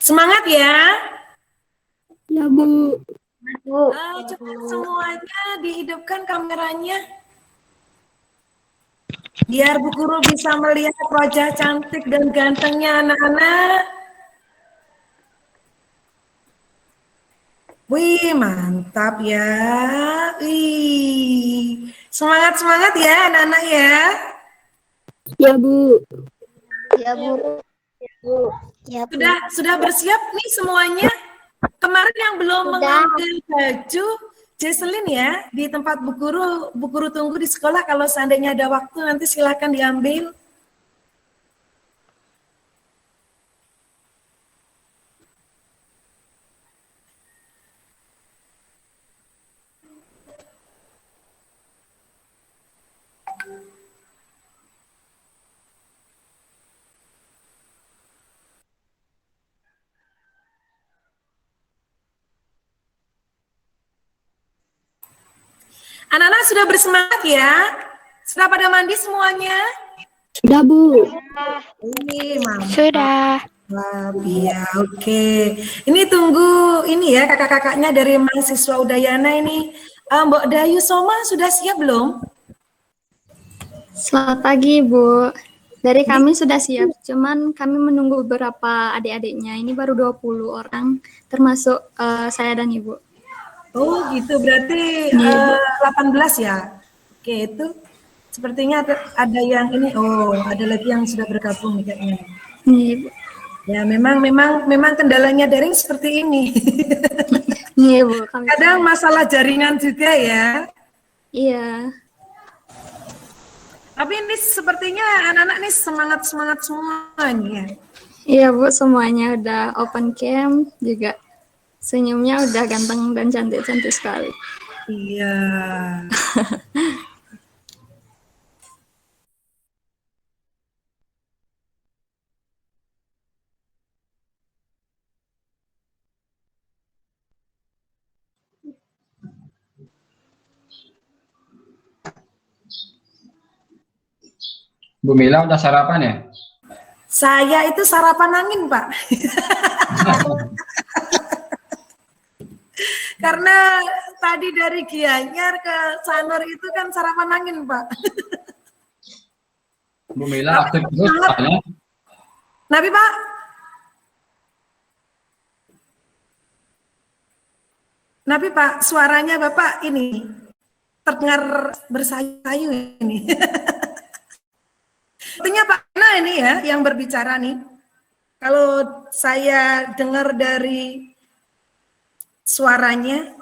Semangat ya. Ya, Bu. Coba semuanya dihidupkan kameranya. Biar Bu Guru bisa melihat wajah cantik dan gantengnya anak-anak. Wih, mantap ya. Wih. Semangat-semangat ya anak-anak ya. Ya, Bu. Ya, Bu. Ya, Bu. Sudah bersiap nih semuanya? Kemarin yang belum Sudah. mengambil baju, Jesselyn ya, di tempat Bu Guru tunggu di sekolah. Kalau seandainya ada waktu nanti silakan diambil. Anak-anak sudah bersemangat ya? Sudah pada mandi semuanya? Sudah, Bu. Ini mantap. Sudah. Iya, oke. Ini tunggu ini ya kakak-kakaknya dari mahasiswa Udayana ini. Mbak Dayu Soma sudah siap belum? Selamat pagi, Bu. Dari kami sudah siap, cuman kami menunggu beberapa adik-adiknya. Ini baru 20 orang, termasuk saya dan Ibu. Oh gitu, berarti 18 ya? Oke, itu sepertinya ada yang ini, ada lagi yang sudah bergabung nih kayaknya. Nih, Ibu. Ya memang kendalanya daring seperti ini. Nih, Bu. Kadang masalah jaringan juga ya. Iya. Tapi ini sepertinya anak-anak nih semangat-semangat semuanya. Iya, Bu. Semuanya udah open cam, juga senyumnya udah ganteng dan cantik-cantik sekali. Iya. Bu Mila udah sarapan ya? Saya itu sarapan angin, Pak. Karena tadi dari Gianyar ke Sanur itu kan sarapan angin, Pak. Bu Mila aktif terus soalnya. Nabi, Pak. Nabi, Pak, suaranya Bapak ini terdengar bersayu-sayu ini. Artinya Pak Nah ini ya yang berbicara nih. Kalau saya dengar dari suaranya,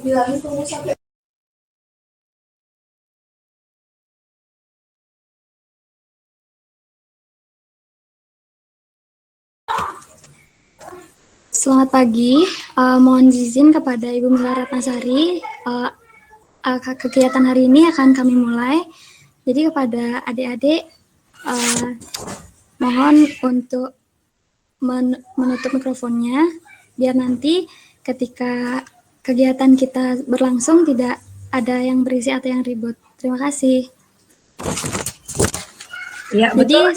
bilangin tunggu sampai Selamat pagi, mohon izin kepada Ibu Mila Ratnasari. Kegiatan hari ini akan kami mulai. Jadi kepada adik-adik, mohon untuk menutup mikrofonnya, biar nanti ketika kegiatan kita berlangsung tidak ada yang berisi atau yang ribut. Terima kasih. Ya, Jadi betul.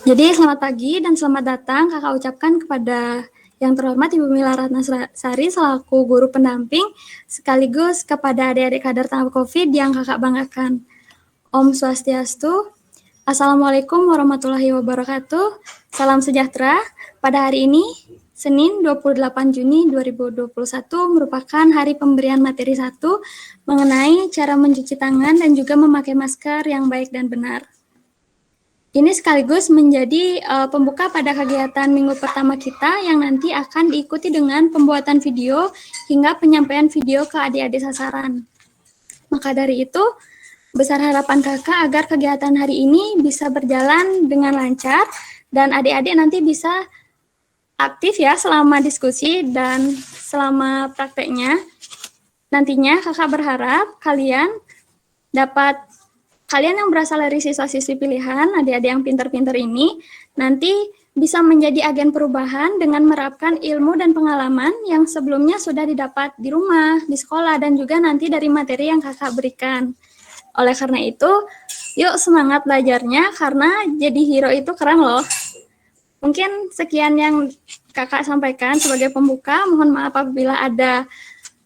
Jadi selamat pagi dan selamat datang kakak ucapkan kepada yang terhormat Ibu Mila Ratnasari selaku guru pendamping sekaligus kepada adik-adik kader tanggap COVID yang kakak banggakan. Om Swastiastu, Assalamualaikum warahmatullahi wabarakatuh, salam sejahtera. Pada hari ini, Senin 28 Juni 2021 merupakan hari pemberian materi 1 mengenai cara mencuci tangan dan juga memakai masker yang baik dan benar. Ini sekaligus menjadi pembuka pada kegiatan minggu pertama kita yang nanti akan diikuti dengan pembuatan video hingga penyampaian video ke adik-adik sasaran. Maka dari itu, besar harapan kakak agar kegiatan hari ini bisa berjalan dengan lancar dan adik-adik nanti bisa aktif ya selama diskusi dan selama prakteknya. Nantinya kakak berharap kalian yang berasal dari siswa-siswi pilihan, adik-adik yang pintar-pintar ini, nanti bisa menjadi agen perubahan dengan menerapkan ilmu dan pengalaman yang sebelumnya sudah didapat di rumah, di sekolah, dan juga nanti dari materi yang kakak berikan. Oleh karena itu, yuk semangat belajarnya, karena jadi hero itu keren loh. Mungkin sekian yang kakak sampaikan sebagai pembuka, mohon maaf apabila ada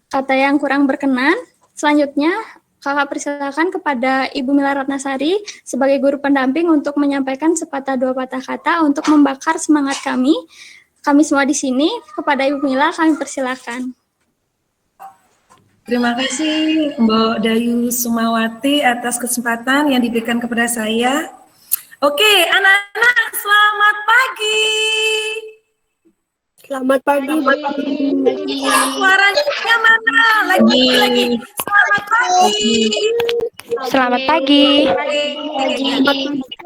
kata yang kurang berkenan. Selanjutnya, kakak persilakan kepada Ibu Mila Ratnasari sebagai guru pendamping untuk menyampaikan sepatah dua patah kata untuk membakar semangat kami. Kami semua di sini, kepada Ibu Mila kami persilakan. Terima kasih Mbak Dayu Sumawati atas kesempatan yang diberikan kepada saya. Oke, anak-anak selamat pagi. Selamat pagi. Suaranya mana? Lagi. Selamat pagi. Selamat pagi.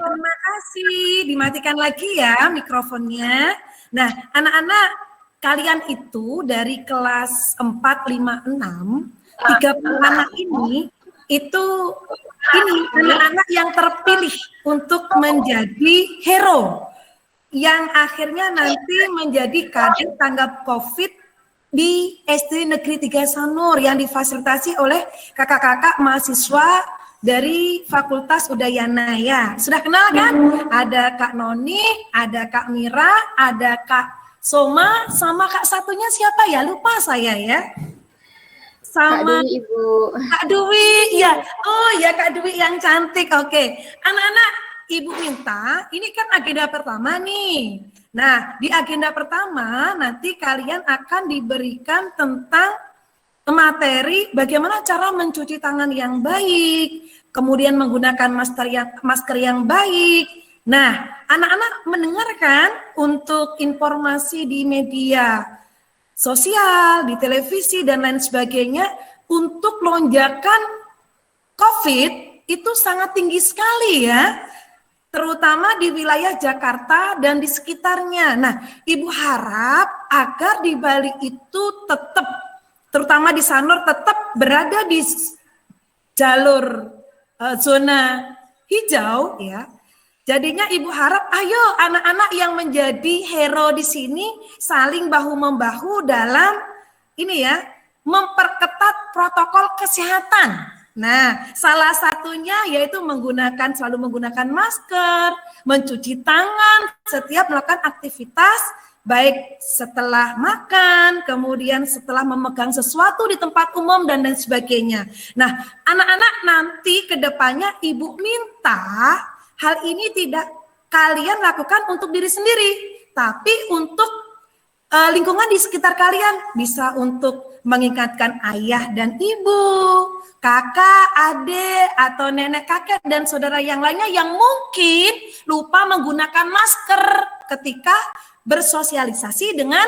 Terima kasih. Dimatikan lagi ya mikrofonnya. Nah, anak-anak kalian itu dari kelas 4, 5, 6, 30 anak ini anak-anak yang terpilih untuk menjadi hero yang akhirnya nanti menjadi kader tanggap COVID di SD Negeri 3 Sanur yang difasilitasi oleh kakak-kakak mahasiswa dari Fakultas Udayana ya. Sudah kenal kan? Ada Kak Noni, ada Kak Mira, ada Kak Soma, sama Kak satunya siapa ya? Lupa saya ya. Sama Kak Dwi, Ibu. Kak Dwi, ya. Oh ya Kak Dwi yang cantik. Oke. Anak-anak, Ibu minta, ini kan agenda pertama nih. Nah, di agenda pertama nanti kalian akan diberikan tentang materi bagaimana cara mencuci tangan yang baik, kemudian menggunakan masker yang baik. Nah, anak-anak mendengarkan untuk informasi di media sosial, di televisi, dan lain sebagainya untuk lonjakan COVID itu sangat tinggi sekali ya. Terutama di wilayah Jakarta dan di sekitarnya. Nah, Ibu harap agar di Bali itu tetap, terutama di Sanur, tetap berada di jalur zona hijau ya. Jadinya Ibu harap, ayo anak-anak yang menjadi hero di sini saling bahu-membahu dalam ini ya, memperketat protokol kesehatan. Nah, salah satunya yaitu selalu menggunakan masker, mencuci tangan setiap melakukan aktivitas, baik setelah makan, kemudian setelah memegang sesuatu di tempat umum dan lain sebagainya. Nah, anak-anak nanti ke depannya Ibu minta hal ini tidak kalian lakukan untuk diri sendiri, tapi untuk lingkungan di sekitar kalian, bisa untuk mengingatkan ayah dan ibu, kakak, adik, atau nenek kakek dan saudara yang lainnya yang mungkin lupa menggunakan masker ketika bersosialisasi dengan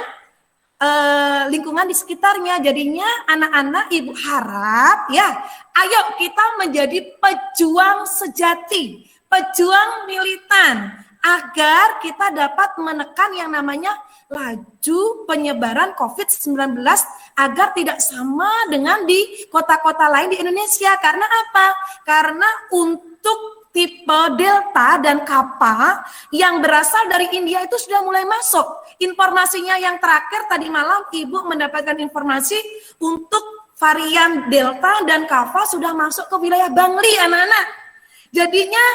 lingkungan di sekitarnya. Jadinya anak-anak Ibu harap ya, ayo kita menjadi pejuang sejati, pejuang militan agar kita dapat menekan yang namanya laju penyebaran COVID-19 agar tidak sama dengan di kota-kota lain di Indonesia. Karena apa? Karena untuk tipe Delta dan Kappa yang berasal dari India itu sudah mulai masuk. Informasinya yang terakhir tadi malam Ibu mendapatkan informasi untuk varian Delta dan Kappa sudah masuk ke wilayah Bangli, anak-anak. Jadinya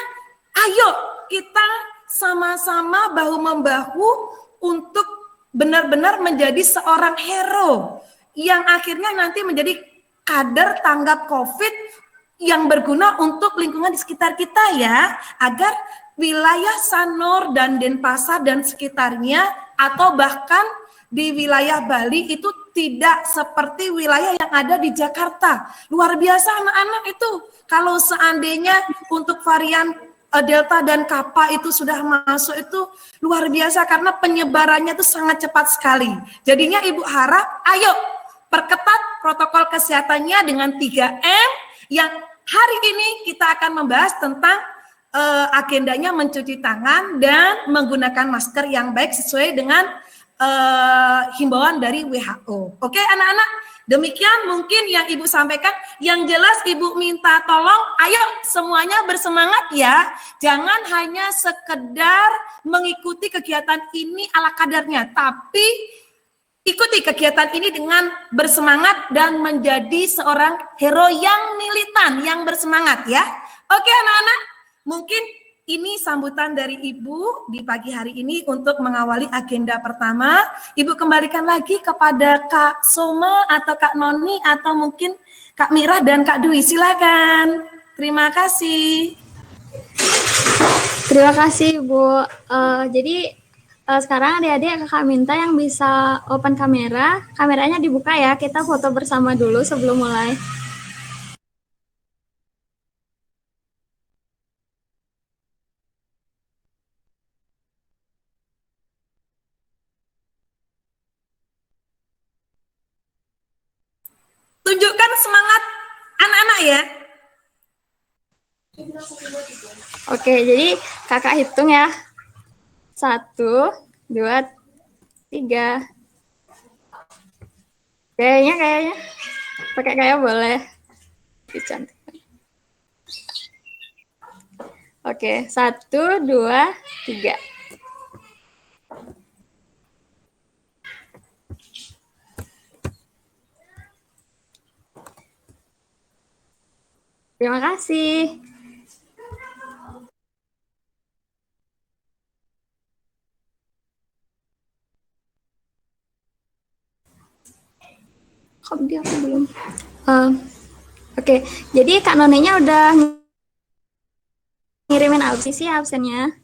ayo kita sama-sama bahu-membahu untuk benar-benar menjadi seorang hero yang akhirnya nanti menjadi kader tanggap COVID yang berguna untuk lingkungan di sekitar kita ya, agar wilayah Sanur dan Denpasar dan sekitarnya atau bahkan di wilayah Bali itu tidak seperti wilayah yang ada di Jakarta. Luar biasa anak-anak itu. Kalau seandainya untuk varian Delta dan Kappa itu sudah masuk itu luar biasa karena penyebarannya itu sangat cepat sekali. Jadinya Ibu harap ayo perketat protokol kesehatannya dengan 3M yang hari ini kita akan membahas tentang agendanya mencuci tangan dan menggunakan masker yang baik sesuai dengan himbauan dari WHO. Oke anak-anak? Demikian mungkin yang Ibu sampaikan. Yang jelas Ibu minta tolong, ayo semuanya bersemangat ya. Jangan hanya sekedar mengikuti kegiatan ini ala kadarnya, tapi ikuti kegiatan ini dengan bersemangat dan menjadi seorang hero yang militan, yang bersemangat ya. Oke anak-anak, mungkin ini sambutan dari Ibu di pagi hari ini untuk mengawali agenda pertama. Ibu kembalikan lagi kepada Kak Soma atau Kak Noni atau mungkin Kak Mira dan Kak Dwi. Silakan. Terima kasih. Terima kasih, Bu. Jadi sekarang adik-adik kakak minta yang bisa open kamera. Kameranya dibuka ya, kita foto bersama dulu sebelum mulai. Tunjukkan semangat anak-anak ya. Oke, jadi kakak hitung ya. 1, 2, 3. Kayaknya. Pakai kayak boleh. Cantik. Oke, 1, 2, 3. Terima kasih. Kok dia belum? Oke, jadi Kak Nonenya udah ngirimin sih absennya.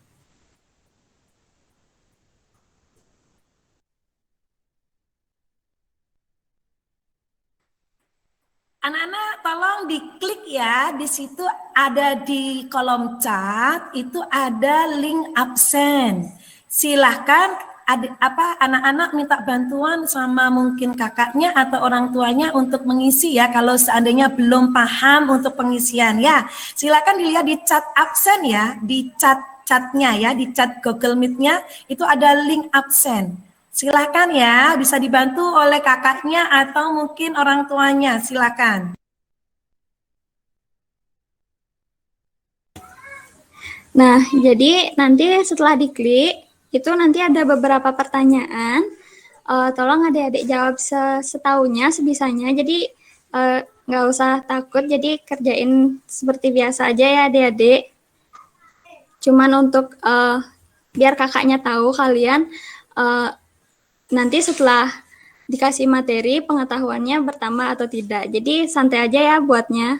Anak-anak tolong diklik ya, di situ ada di kolom chat itu ada link absen. Silahkan anak-anak minta bantuan sama mungkin kakaknya atau orang tuanya untuk mengisi ya kalau seandainya belum paham untuk pengisian ya. Silahkan dilihat di chat absen ya, di chatnya ya, di chat Google Meet-nya itu ada link absen. Silakan ya, bisa dibantu oleh kakaknya atau mungkin orang tuanya, silakan. Nah, jadi nanti setelah diklik, itu nanti ada beberapa pertanyaan. Tolong adik-adik jawab setahunya, sebisanya. Jadi nggak usah takut, jadi kerjain seperti biasa aja ya adik-adik. Cuman untuk biar kakaknya tahu kalian nanti setelah dikasih materi pengetahuannya bertambah atau tidak. Jadi santai aja ya buatnya.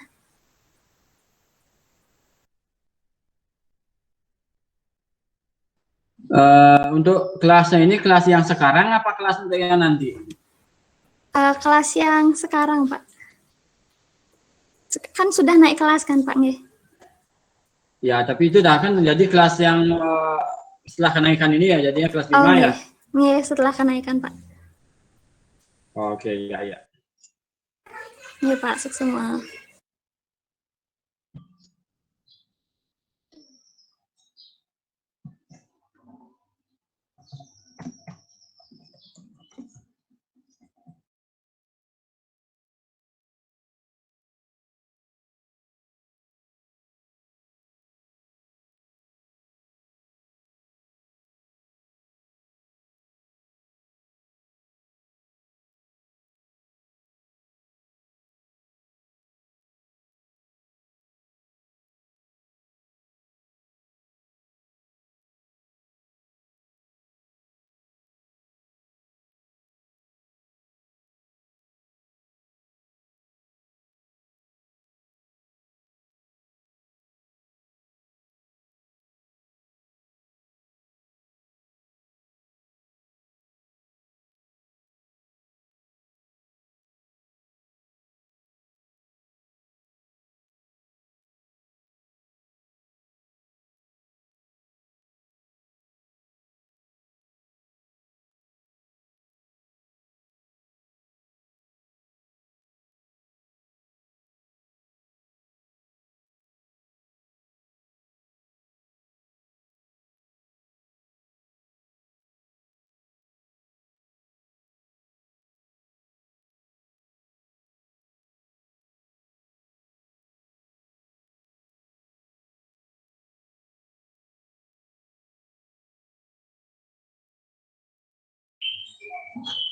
Untuk kelasnya ini kelas yang sekarang apa kelas untuk yang nanti? Kelas yang sekarang, Pak. Kan sudah naik kelas kan, Pak? Nggih? Ya, tapi itu dah kan menjadi kelas yang setelah kenaikan ini ya, jadinya kelas 5 ya? Nggih, setelah kenaikan, Pak. Oke, ya. Iya, Pak, sukses semua.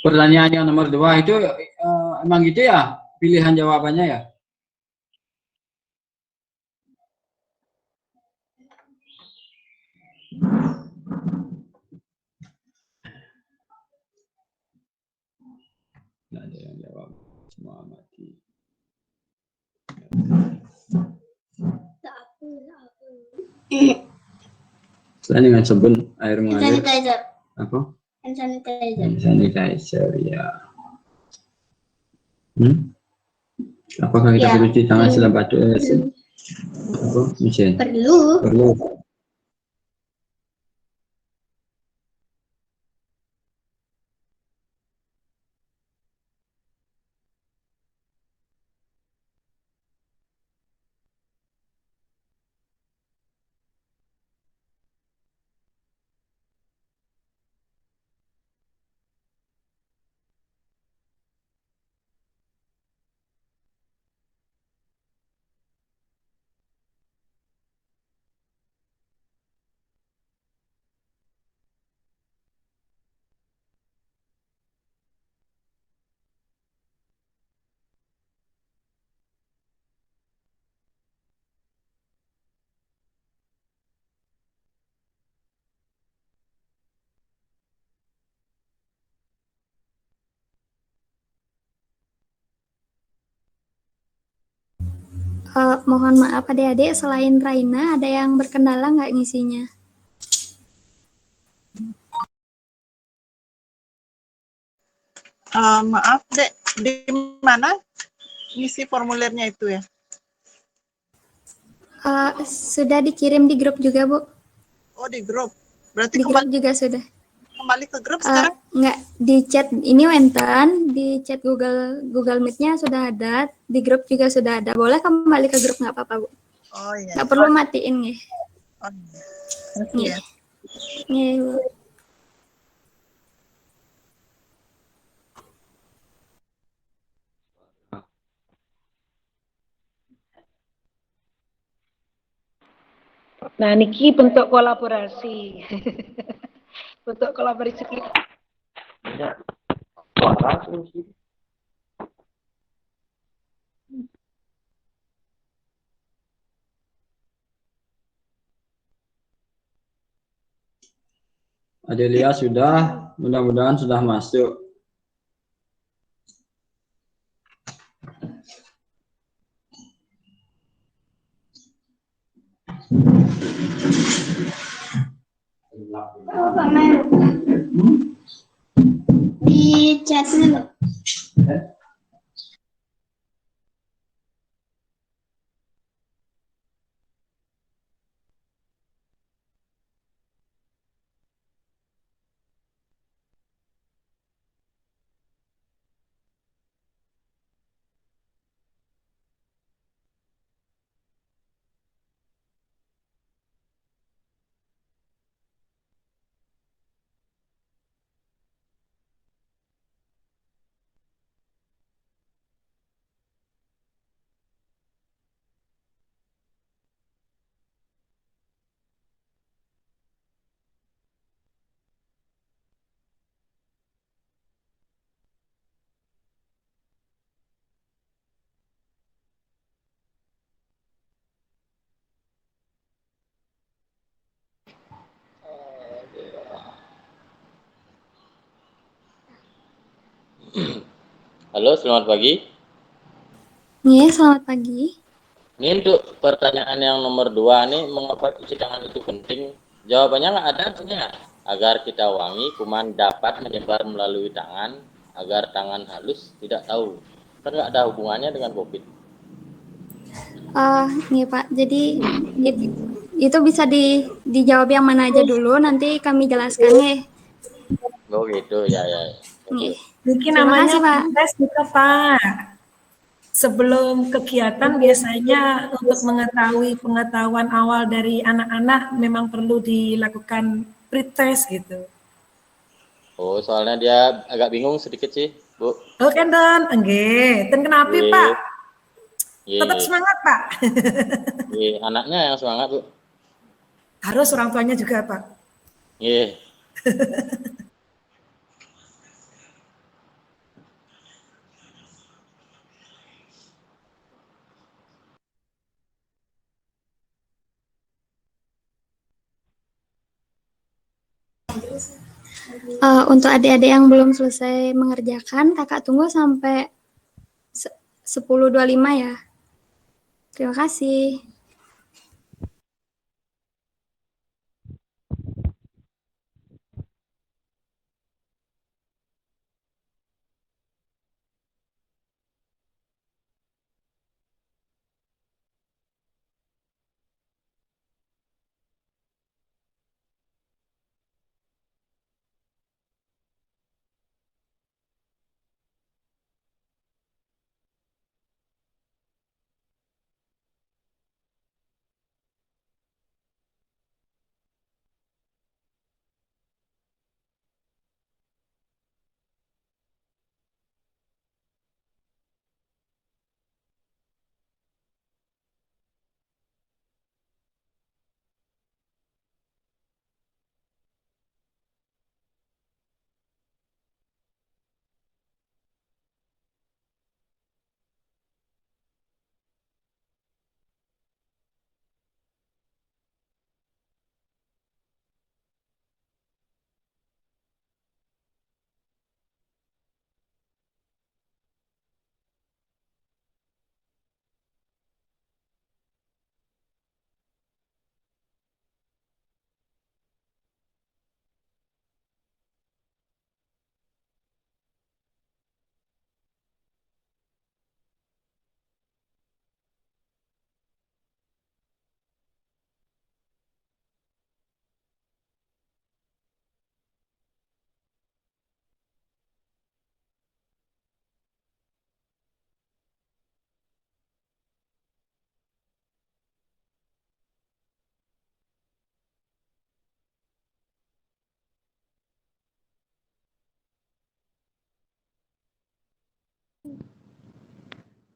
Pertanyaan yang nomor 2 itu emang gitu ya pilihan jawabannya ya? Nggak ada yang jawab, semua mati. Selain dengan sabun air mengalir. Sanitizer. Apa? Hand sanitizer. Hand sanitizer ya. Apakah kita Ya. perlu cuci tangan setelah batuk? Apa? Misalnya? Perlu. Perlu. Mohon maaf adik-adik, selain Raina ada yang berkendala nggak ngisinya? Maaf, Dek, di mana ngisi formulirnya itu ya? Sudah dikirim di grup juga, Bu. Oh, di grup. Berarti Di grup juga sudah. kembali ke grup sekarang? Nggak, di chat ini Wenten, di chat Google Meet-nya sudah ada, di grup juga sudah ada. Boleh kembali ke grup, nggak apa-apa, Bu. Oh iya. Nggak perlu matiin nih. Oh, iya. Nih, Bu. Nah, niki bentuk kolaborasi. Bentuk kolaborasi kita. Adelia sudah, mudah-mudahan sudah masuk. Oh, Pak Mer. Di chatnya loh. Halo, selamat pagi. Nih, selamat pagi. Ini untuk pertanyaan yang nomor 2 nih, mengapa cuci tangan itu penting? Jawabannya nggak ada artinya. Agar kita wangi, kuman dapat menyebar melalui tangan, agar tangan halus tidak tahu. Kan nggak ada hubungannya dengan COVID. Nih Pak, jadi itu bisa dijawab yang mana aja dulu, nanti kami jelaskan nih. Oh gitu, ya. Nih. Mungkin Terima namanya kasih, Pak. tes juga, Pak. Sebelum kegiatan biasanya untuk mengetahui pengetahuan awal dari anak-anak memang perlu dilakukan pretest gitu. Oh, soalnya dia agak bingung sedikit sih, Bu. Oh kan Don, enggak. Dan kenapa Iya. Pak? Iya, Tetap semangat Pak. iya. Anaknya yang semangat, Bu. Harus orang tuanya juga Pak. Iya. Untuk adik-adik yang belum selesai mengerjakan, kakak tunggu sampai 10.25 ya. Terima kasih.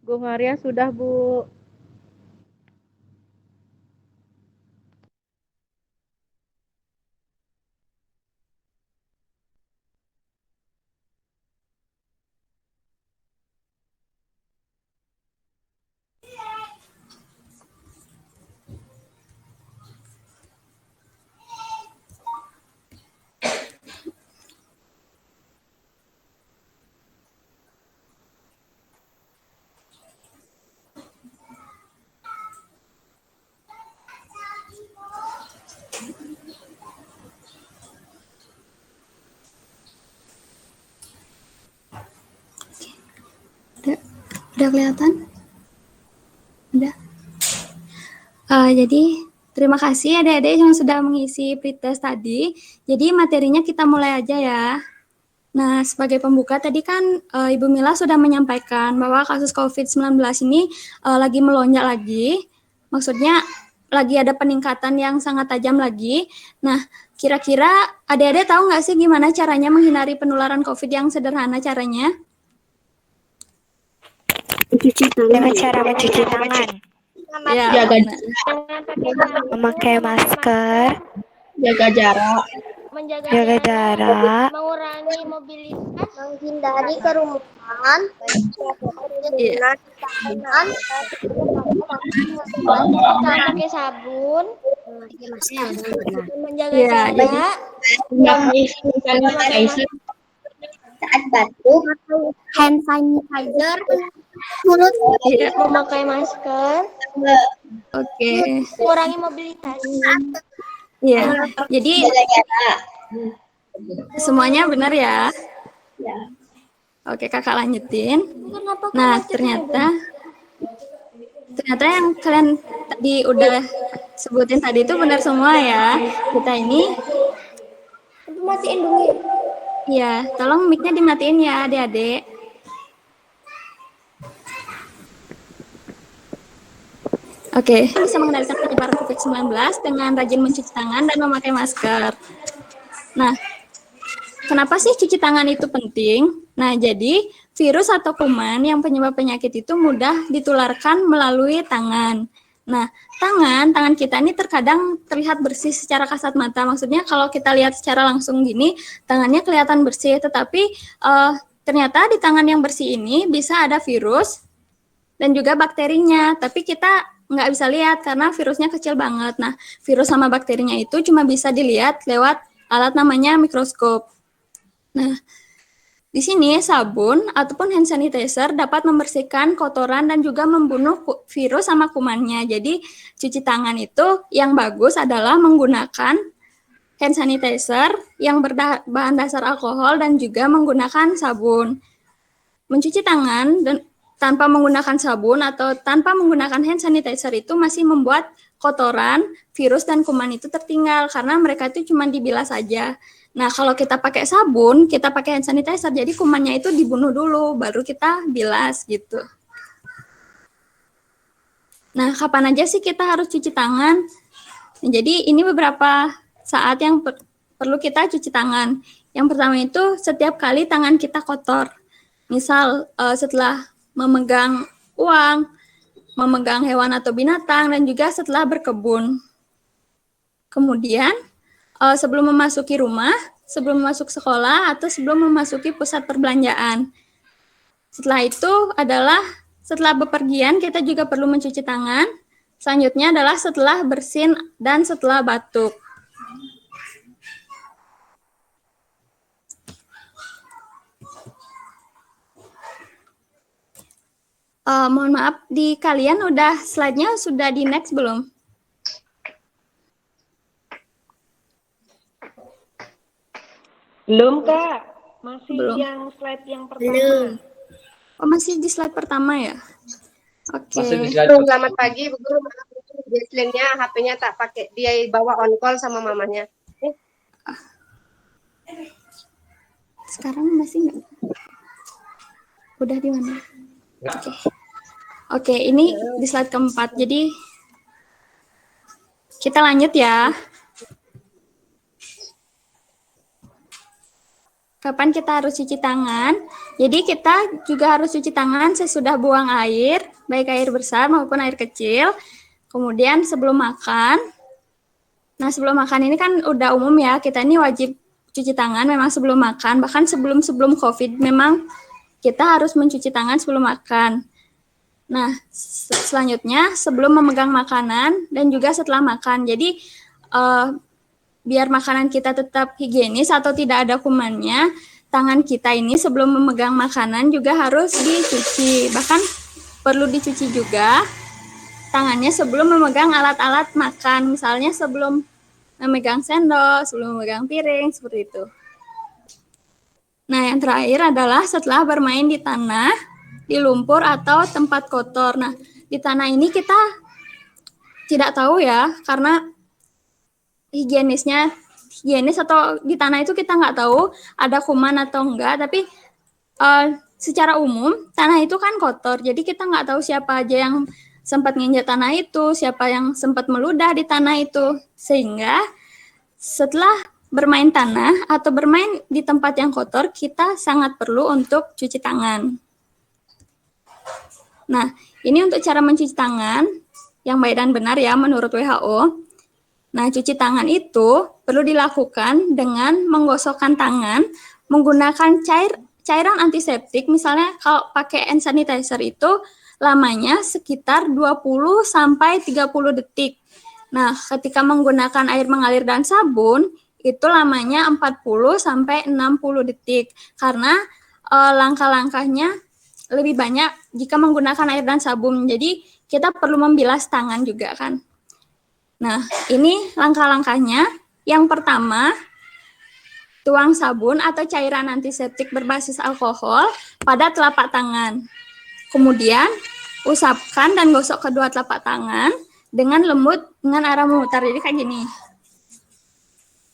Bu Maria sudah, Bu. Udah kelihatan? Udah. Jadi terima kasih adik-adik yang sudah mengisi pretest tadi. Jadi materinya kita mulai aja ya. Nah, sebagai pembuka tadi kan Ibu Mila sudah menyampaikan bahwa kasus COVID-19 ini lagi melonjak lagi. Maksudnya lagi ada peningkatan yang sangat tajam lagi. Nah, kira-kira adik-adik tahu nggak sih gimana caranya menghindari penularan COVID yang sederhana caranya? Dengan cara mencuci tangan, Ya, memakai masker, Jaga jarak. jaga jarak, Mengurangi mobilitas. Menghindari kerumunan. Iya. Pakai sabun. Menjaga Iya, jarak. Saat batuk, hand sanitizer, mulut, Iya. memakai masker, Oke. mengurangi mobilitas. Iya. Jadi semuanya benar ya? Oke, kakak lanjutin. Nah, ternyata yang kalian tadi udah sebutin tadi itu benar semua ya. Kita ini, Matiin dulu. ya, tolong mic-nya dimatiin ya adik-adik. Oke, bisa mengendalikan penyebaran COVID-19 dengan rajin mencuci tangan dan memakai masker. Nah, kenapa sih cuci tangan itu penting? Nah, jadi virus atau kuman yang penyebab penyakit itu mudah ditularkan melalui tangan. Nah, tangan kita ini terkadang terlihat bersih secara kasat mata. Maksudnya kalau kita lihat secara langsung gini, tangannya kelihatan bersih, tetapi ternyata di tangan yang bersih ini bisa ada virus dan juga bakterinya, tapi kita nggak bisa lihat karena virusnya kecil banget. Nah, virus sama bakterinya itu cuma bisa dilihat lewat alat namanya mikroskop. Nah, di sini sabun ataupun hand sanitizer dapat membersihkan kotoran dan juga membunuh virus sama kumannya. Jadi cuci tangan itu yang bagus adalah menggunakan hand sanitizer yang berbahan dasar alkohol dan juga menggunakan sabun. Mencuci tangan dan tanpa menggunakan sabun atau tanpa menggunakan hand sanitizer itu masih membuat kotoran, virus, dan kuman itu tertinggal karena mereka itu cuma dibilas saja. Nah, kalau kita pakai sabun, kita pakai hand sanitizer, jadi kumannya itu dibunuh dulu, baru kita bilas gitu. Nah, kapan aja sih kita harus cuci tangan? Jadi ini beberapa saat yang perlu kita cuci tangan. Yang pertama itu setiap kali tangan kita kotor. Misal setelah memegang uang, memegang hewan atau binatang, dan juga setelah berkebun. Kemudian, sebelum memasuki rumah, sebelum masuk sekolah, atau sebelum memasuki pusat perbelanjaan. Setelah itu adalah setelah bepergian, kita juga perlu mencuci tangan. Selanjutnya adalah setelah bersin dan setelah batuk. Mohon maaf, di kalian udah slide-nya sudah di next belum? Belum, Kak. Masih Belum. yang slide yang pertama. Oh, masih di slide pertama ya? Oke. Masih di slide. Selamat pagi, Bu Guru. Jesslyn-nya HP-nya tak pakai, dia bawa on call sama mamanya. Sekarang masih nggak? Udah di mana? Oke. Oke, ini di slide keempat. Jadi kita lanjut ya. Kapan kita harus cuci tangan? Jadi kita juga harus cuci tangan sesudah buang air, baik air besar maupun air kecil. Kemudian sebelum makan. Nah, sebelum makan ini kan udah umum ya, kita ini wajib cuci tangan memang sebelum makan. Bahkan sebelum COVID memang kita harus mencuci tangan sebelum makan. Nah, selanjutnya sebelum memegang makanan dan juga setelah makan. Jadi biar makanan kita tetap higienis atau tidak ada kumannya, tangan kita ini sebelum memegang makanan juga harus dicuci. Bahkan perlu dicuci juga tangannya sebelum memegang alat-alat makan. Misalnya sebelum memegang sendok, sebelum memegang piring, seperti itu. Nah, yang terakhir adalah setelah bermain di tanah, di lumpur atau tempat kotor. Nah, di tanah ini kita tidak tahu ya, karena higienis atau di tanah itu kita nggak tahu ada kuman atau enggak, tapi secara umum tanah itu kan kotor, jadi kita nggak tahu siapa aja yang sempat nginjak tanah itu, siapa yang sempat meludah di tanah itu, sehingga setelah bermain tanah atau bermain di tempat yang kotor, kita sangat perlu untuk cuci tangan. Nah, ini untuk cara mencuci tangan yang baik dan benar ya menurut WHO. Nah, cuci tangan itu perlu dilakukan dengan menggosokkan tangan menggunakan cairan antiseptik. Misalnya kalau pakai hand sanitizer itu lamanya sekitar 20 sampai 30 detik. Nah, ketika menggunakan air mengalir dan sabun itu lamanya 40 sampai 60 detik karena langkah-langkahnya lebih banyak jika menggunakan air dan sabun. Jadi kita perlu membilas tangan juga kan. Nah, ini langkah-langkahnya. Yang pertama, tuang sabun atau cairan antiseptik berbasis alkohol pada telapak tangan. Kemudian, usapkan dan gosok kedua telapak tangan dengan lembut dengan arah memutar. Jadi kayak gini.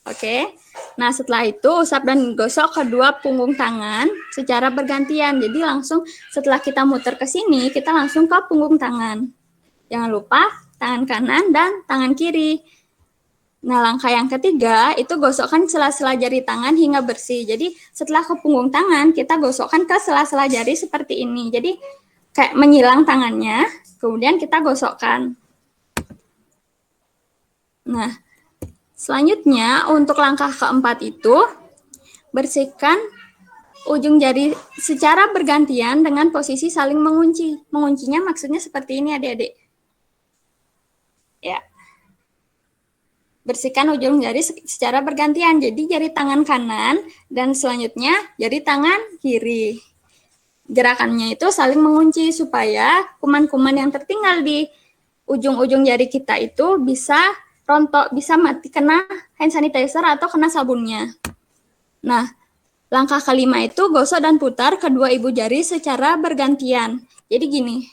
Oke. Nah, setelah itu usap dan gosok kedua punggung tangan secara bergantian. Jadi langsung setelah kita muter ke sini, kita langsung ke punggung tangan. Jangan lupa tangan kanan dan tangan kiri. Nah, langkah yang ketiga itu gosokkan sela-sela jari tangan hingga bersih. Jadi setelah ke punggung tangan, kita gosokkan ke sela-sela jari seperti ini. Jadi kayak menyilang tangannya, kemudian kita gosokkan. Nah, selanjutnya untuk langkah keempat itu bersihkan ujung jari secara bergantian dengan posisi saling mengunci. Menguncinya maksudnya seperti ini adik-adik. Ya. bersihkan ujung jari secara bergantian. Jadi jari tangan kanan dan selanjutnya jari tangan kiri. Gerakannya itu saling mengunci supaya kuman-kuman yang tertinggal di ujung-ujung jari kita itu bisa rontok, bisa mati kena hand sanitizer atau kena sabunnya. Nah, langkah kelima itu gosok dan putar kedua ibu jari secara bergantian. Jadi gini,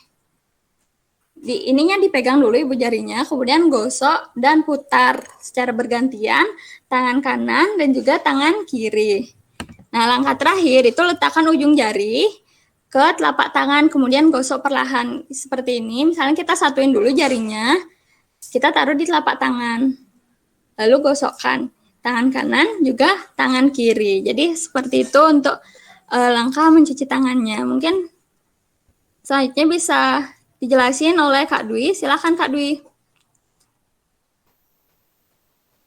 ininya dipegang dulu ibu jarinya, kemudian gosok dan putar secara bergantian tangan kanan dan juga tangan kiri. Nah, langkah terakhir itu letakkan ujung jari ke telapak tangan, kemudian gosok perlahan seperti ini. Misalnya kita satuin dulu jarinya, kita taruh di telapak tangan, lalu gosokkan tangan kanan juga tangan kiri. Jadi seperti itu untuk langkah mencuci tangannya. Mungkin selanjutnya bisa dijelasin oleh Kak Dwi. Silakan Kak Dwi.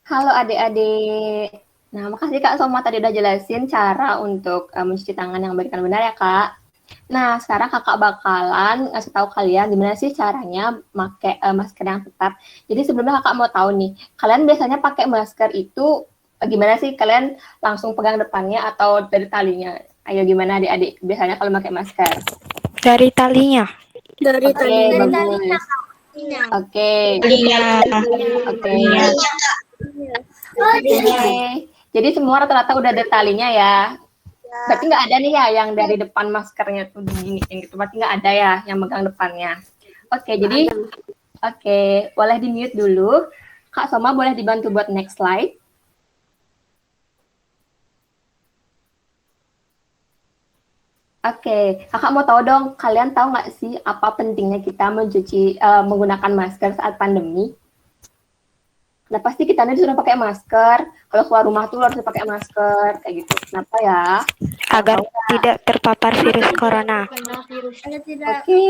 Halo adik-adik. Nah, makasih Kak Soma tadi udah jelasin cara untuk mencuci tangan yang baik dan benar ya Kak. Nah, sekarang kakak bakalan ngasih tahu kalian gimana sih caranya pakai masker yang tepat. Jadi sebelumnya kakak mau tahu nih, kalian biasanya pakai masker itu gimana sih? Kalian langsung pegang depannya atau dari talinya? Ayo gimana adik-adik biasanya kalau pakai masker? Dari talinya. Dari talinya. Oke. Oke. Jadi semua rata-rata udah ada talinya ya. Berarti nggak ada nih ya yang dari depan maskernya tuh diginiin gitu. Berarti nggak ada ya yang megang depannya. Oke, jadi boleh di mute dulu. Kak Soma boleh dibantu buat next slide. Oke, kakak mau tahu dong, kalian tahu nggak sih apa pentingnya kita menggunakan masker saat pandemi? Nah, pasti kita nih disuruh pakai masker. Kalau keluar rumah tuh harus pakai masker, kayak gitu. Kenapa ya? Agar tidak terpapar virus corona. Oke.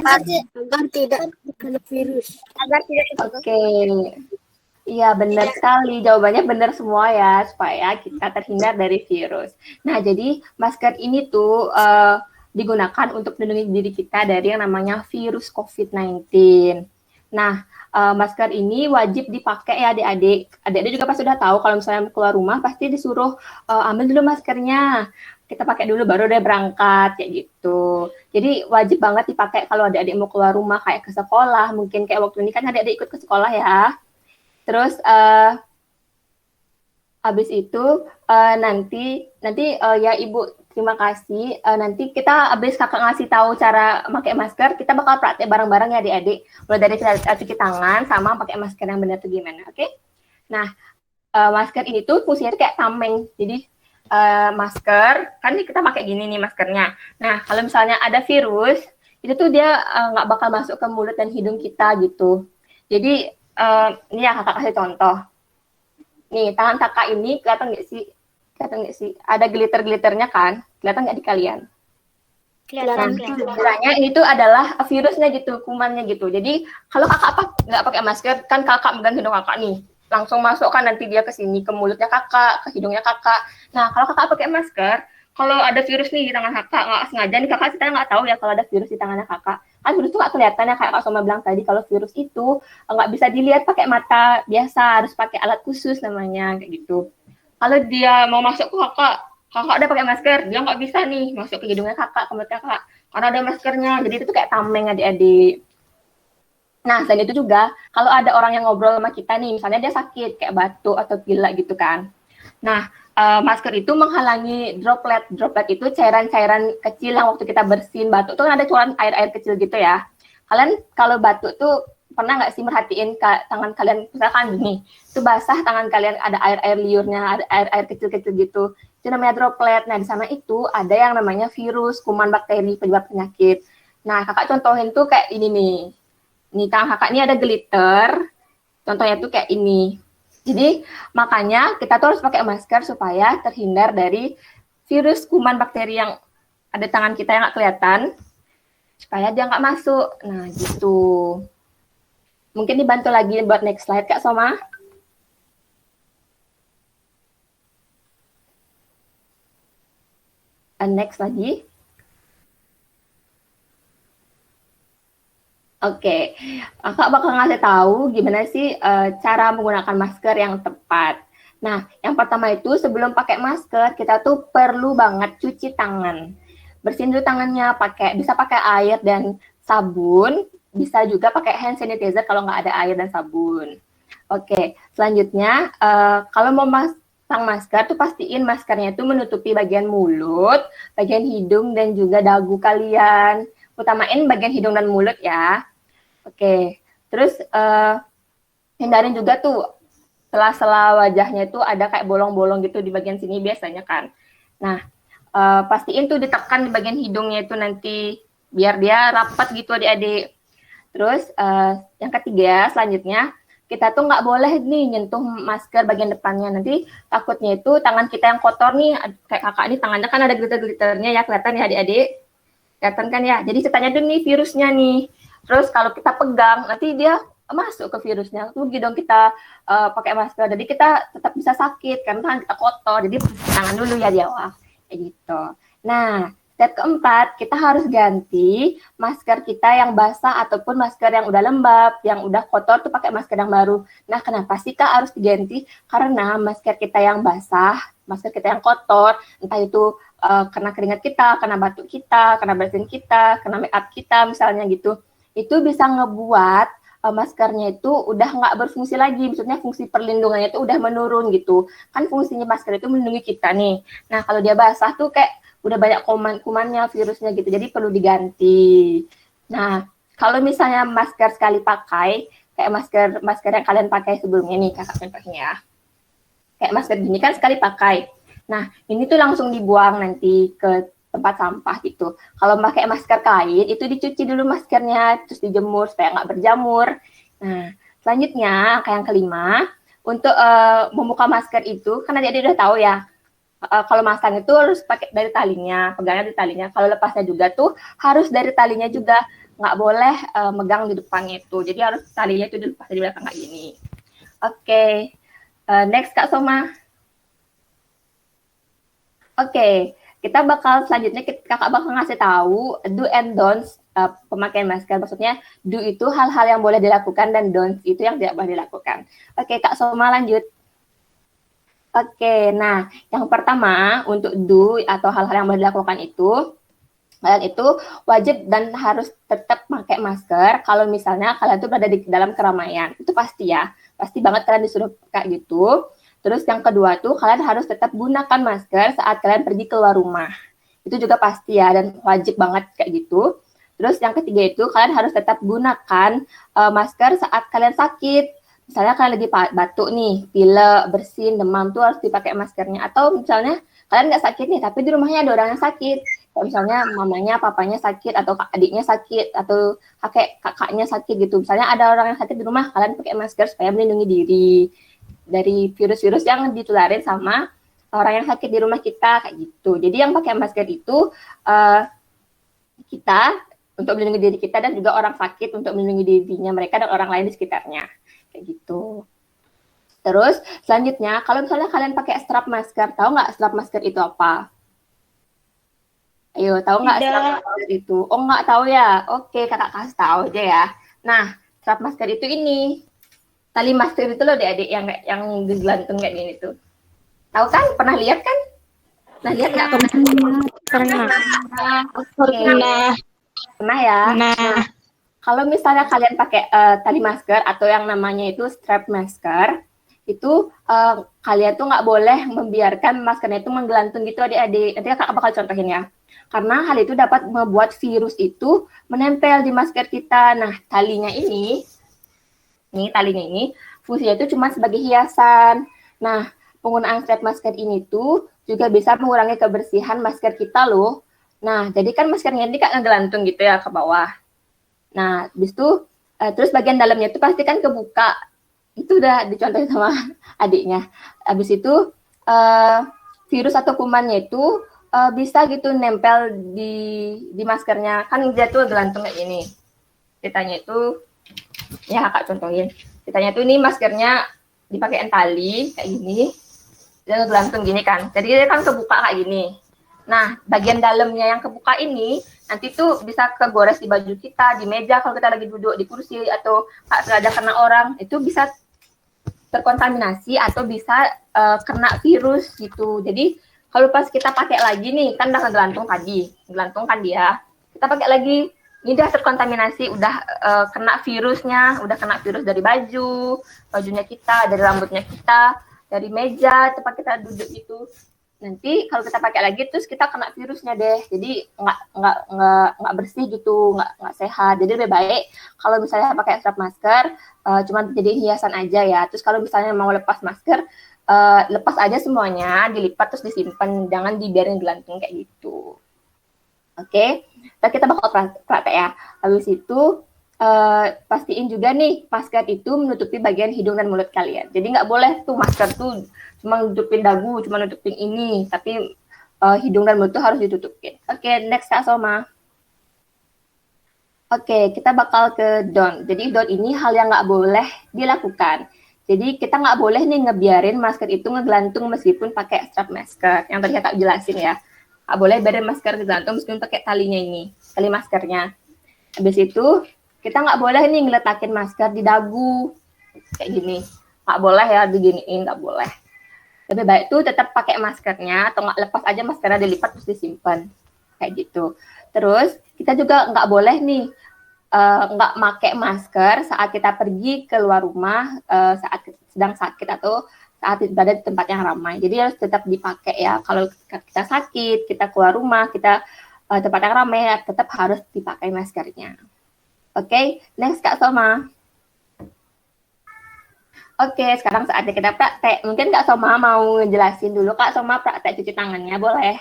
Agar tidak kena virus. Agar tidak. Oke. Iya, benar sekali. Jawabannya benar semua ya, supaya kita terhindar dari virus. Nah, jadi masker ini tuh digunakan untuk melindungi diri kita dari yang namanya virus COVID-19. Nah, masker ini wajib dipakai ya adik-adik. Adik-adik juga pasti sudah tahu kalau misalnya keluar rumah pasti disuruh ambil dulu maskernya. Kita pakai dulu baru deh berangkat kayak gitu. Jadi wajib banget dipakai kalau adik-adik mau keluar rumah kayak ke sekolah. Mungkin kayak waktu ini kan adik-adik ikut ke sekolah ya. Terus habis itu nanti ya Ibu terima kasih. Nanti kita habis kakak ngasih tahu cara pakai masker, kita bakal praktek bareng-bareng ya adik-adik. Mulai dari cuci tangan sama pakai masker yang benar tuh gimana, oke? Nah, masker ini tuh fungsinya kayak tameng. Jadi masker, kan kita pakai gini nih maskernya. Nah, kalau misalnya ada virus, itu tuh dia nggak bakal masuk ke mulut dan hidung kita gitu. Jadi, ini ya kakak kasih contoh. Nih, tangan kakak ini kelihatan nggak sih? Kelihatan nggak sih? Ada glitter-glitternya kan? Kelihatan nggak di kalian? Kelihatan. Kiranya ini tuh adalah virusnya gitu, kumannya gitu. Jadi kalau kakak nggak pakai masker, kan kakak megang hidung kakak nih, langsung masuk kan nanti dia ke sini, ke mulutnya kakak, ke hidungnya kakak. Nah kalau kakak pakai masker, kalau ada virus nih di tangan kakak, nggak sengaja nih kakak kita nggak tahu ya kalau ada virus di tangannya kakak. Kan virus itu nggak kelihatan ya, kayak Kak Soma bilang tadi, kalau virus itu nggak bisa dilihat pakai mata biasa, harus pakai alat khusus namanya, kayak gitu. Kalau dia mau masuk ke kakak udah pakai masker, dia nggak bisa nih masuk ke hidungnya kakak, ke mulutnya kakak, karena ada maskernya. Jadi itu tuh kayak tameng adik-adik. Nah, selain itu juga, kalau ada orang yang ngobrol sama kita nih, misalnya dia sakit, kayak batuk atau pilek gitu kan. Nah, masker itu menghalangi droplet. Droplet itu cairan-cairan kecil yang waktu kita bersin batuk tuh kan ada cairan air-air kecil gitu ya. Kalian kalau batuk tuh pernah nggak sih merhatiin tangan kalian, misalkan gini, itu basah tangan kalian, ada air-air liurnya, ada air-air kecil-kecil gitu. Itu namanya droplet. Nah, di sana itu ada yang namanya virus, kuman, bakteri, penyebab penyakit. Nah, kakak contohin tuh kayak ini nih. Nih, tangan kakak ini ada glitter. Contohnya tuh kayak ini. Jadi, makanya kita tuh harus pakai masker supaya terhindar dari virus, kuman, bakteri yang ada di tangan kita yang nggak kelihatan, supaya dia nggak masuk. Nah, gitu. Mungkin dibantu lagi buat next slide, Kak Soma. Next lagi. Oke, kakak bakal ngasih tahu gimana sih cara menggunakan masker yang tepat. Nah, yang pertama itu sebelum pakai masker kita tuh perlu banget cuci tangan. Bersihin dulu tangannya, bisa pakai air dan sabun, bisa juga pakai hand sanitizer kalau nggak ada air dan sabun. Oke, selanjutnya kalau mau pasang masker tuh pastiin maskernya itu menutupi bagian mulut, bagian hidung dan juga dagu kalian. Utamain bagian hidung dan mulut ya. Oke, terus hindarin juga tuh sela-sela wajahnya itu ada kayak bolong-bolong gitu di bagian sini biasanya kan. Nah, pastiin tuh ditekan di bagian hidungnya itu nanti biar dia rapat gitu adik-adik. Terus yang ketiga selanjutnya kita tuh nggak boleh nih nyentuh masker bagian depannya, nanti takutnya itu tangan kita yang kotor nih, kayak kakak ini tangannya kan ada glitter-glitternya ya, kelihatan ya adik-adik, kelihatan kan ya. Jadi ceritanya tuh nih virusnya nih. Terus kalau kita pegang, nanti dia masuk ke virusnya. Rugi dong kita pakai masker. Jadi kita tetap bisa sakit karena tangan kita kotor. Jadi tangan dulu ya di awal. Kayak gitu. Nah, step keempat, kita harus ganti masker kita yang basah ataupun masker yang udah lembab, yang udah kotor tuh pakai masker yang baru. Nah, kenapa sih Kak harus diganti? Karena masker kita yang basah, masker kita yang kotor, entah itu kena keringat kita, kena batuk kita, kena bersin kita, kena make up kita misalnya gitu. Itu bisa ngebuat maskernya itu udah nggak berfungsi lagi, maksudnya fungsi perlindungannya itu udah menurun gitu. Kan fungsinya masker itu melindungi kita nih. Nah, kalau dia basah tuh kayak udah banyak kumannya, virusnya gitu, jadi perlu diganti. Nah, kalau misalnya masker sekali pakai, kayak masker yang kalian pakai sebelumnya nih, kakak contohnya ya. Kayak masker gini kan sekali pakai. Nah, ini tuh langsung dibuang nanti ke tempat sampah gitu. Kalau pakai masker kain, itu dicuci dulu maskernya, terus dijemur supaya nggak berjamur. Nah, selanjutnya, kayak yang kelima, untuk membuka masker itu, kan adik-adik udah tahu ya, kalau masang itu harus pakai dari talinya, pegangnya dari talinya. Kalau lepasnya juga tuh harus dari talinya juga, nggak boleh megang di depannya itu. Jadi harus talinya itu dilepas di belakang kayak gini. Oke, next Kak Soma. Oke, kita bakal selanjutnya kakak bakal ngasih tahu do and don'ts pemakaian masker. Maksudnya do itu hal-hal yang boleh dilakukan dan don'ts itu yang tidak boleh dilakukan. Oke, Kak Soma lanjut. Oke, nah yang pertama untuk do atau hal-hal yang boleh dilakukan itu, kalian itu wajib dan harus tetap pakai masker kalau misalnya kalian tuh berada di dalam keramaian. Itu pasti ya, pasti banget kalian disuruh kayak gitu. Terus yang kedua tuh kalian harus tetap gunakan masker saat kalian pergi keluar rumah. Itu juga pasti ya dan wajib banget kayak gitu. Terus yang ketiga itu kalian harus tetap gunakan masker saat kalian sakit. Misalnya kalian lagi batuk nih, pilek, bersin, demam tuh harus dipakai maskernya. Atau misalnya kalian nggak sakit nih, tapi di rumahnya ada orang yang sakit. Kayak misalnya mamanya, papanya sakit, atau adiknya sakit, atau kakaknya sakit gitu. Misalnya ada orang yang sakit di rumah, kalian pakai masker supaya melindungi diri dari virus-virus yang ditularin sama orang yang sakit di rumah kita, kayak gitu. Jadi yang pakai masker itu kita untuk melindungi diri kita dan juga orang sakit untuk melindungi dirinya mereka dan orang lain di sekitarnya. Kayak gitu. Terus selanjutnya, kalau misalnya kalian pakai strap masker, tahu nggak strap masker itu apa? Ayo, tahu nggak strap masker itu? Oh, nggak tahu ya? Oke, kakak kasih tahu aja ya. Nah, strap masker itu ini. Tali masker itu loh adik-adik yang digelantung kayak gini tuh. Tahu kan? Pernah lihat kan? Nah, lihat nggak? Pernah. Oke. Pernah ya? Nah, kalau misalnya kalian pakai tali masker atau yang namanya itu strap masker, itu kalian tuh nggak boleh membiarkan maskernya itu menggelantung gitu adik-adik. Nanti kakak bakal contohin ya. Karena hal itu dapat membuat virus itu menempel di masker kita. Nah, talinya ini fungsinya itu cuma sebagai hiasan. Nah, penggunaan strap masker ini tuh juga bisa mengurangi kebersihan masker kita loh. Nah, jadi kan maskernya ini kayak ngegelantung gitu ya ke bawah. Nah, habis itu terus bagian dalamnya itu pasti kan kebuka. Itu udah dicontohin sama adiknya. Habis itu virus atau kumannya itu bisa gitu nempel di maskernya. Kan dia tuh gelantung kayak gini. Ceritanya itu, ya kakak contohin. Ceritanya tuh ini maskernya dipakai tali kayak gini. Dia ngegelantung gini kan. Jadi dia kan kebuka kayak gini. Nah, bagian dalamnya yang kebuka ini nanti tuh bisa kegores di baju kita, di meja kalau kita lagi duduk di kursi atau ada kena orang, itu bisa terkontaminasi atau bisa kena virus gitu. Jadi kalau pas kita pakai lagi nih, kan udah ngegelantung tadi, ngegelantung kan dia, kita pakai lagi, ini udah terkontaminasi, udah kena virusnya, udah kena virus dari bajunya kita, dari rambutnya kita, dari meja tempat kita duduk itu. Nanti kalau kita pakai lagi terus kita kena virusnya deh, jadi nggak bersih gitu, nggak sehat. Jadi lebih baik kalau misalnya pakai strap masker cuma jadi hiasan aja ya. Terus kalau misalnya mau lepas masker, lepas aja semuanya, dilipat terus disimpan, jangan dibiarin gelantung kayak gitu. Oke, nah, kita bakal praktek ya. Habis itu pastiin juga nih masker itu menutupi bagian hidung dan mulut kalian. Jadi nggak boleh tuh masker tuh cuma nutupin dagu, cuma nutupin ini, tapi hidung dan mulut tuh harus ditutupin. Oke, next Kak Soma. Oke, kita bakal ke don't. Jadi don't ini hal yang nggak boleh dilakukan. Jadi kita nggak boleh nih ngebiarin masker itu ngegelantung meskipun pakai strap masker. Yang tadi Kak jelasin ya. Nggak boleh biarin masker ngegelantung meskipun pakai talinya ini, tali maskernya. Habis itu kita nggak boleh nih ngeletakin masker di dagu kayak gini, nggak boleh ya, diginiin nggak boleh. Lebih baik tuh tetap pakai maskernya atau nggak, lepas aja maskernya, dilipat terus disimpan kayak gitu. Terus kita juga nggak boleh nih nggak pakai masker saat kita pergi keluar rumah saat sedang sakit atau saat berada di tempat yang ramai. Jadi harus tetap dipakai ya. Kalau kita sakit, kita keluar rumah, kita tempat yang ramai, ya, tetap harus dipakai maskernya. Oke, next Kak Soma. Oke, sekarang saatnya kita praktek. Mungkin Kak Soma mau ngejelasin dulu. Kak Soma praktek cuci tangannya, boleh?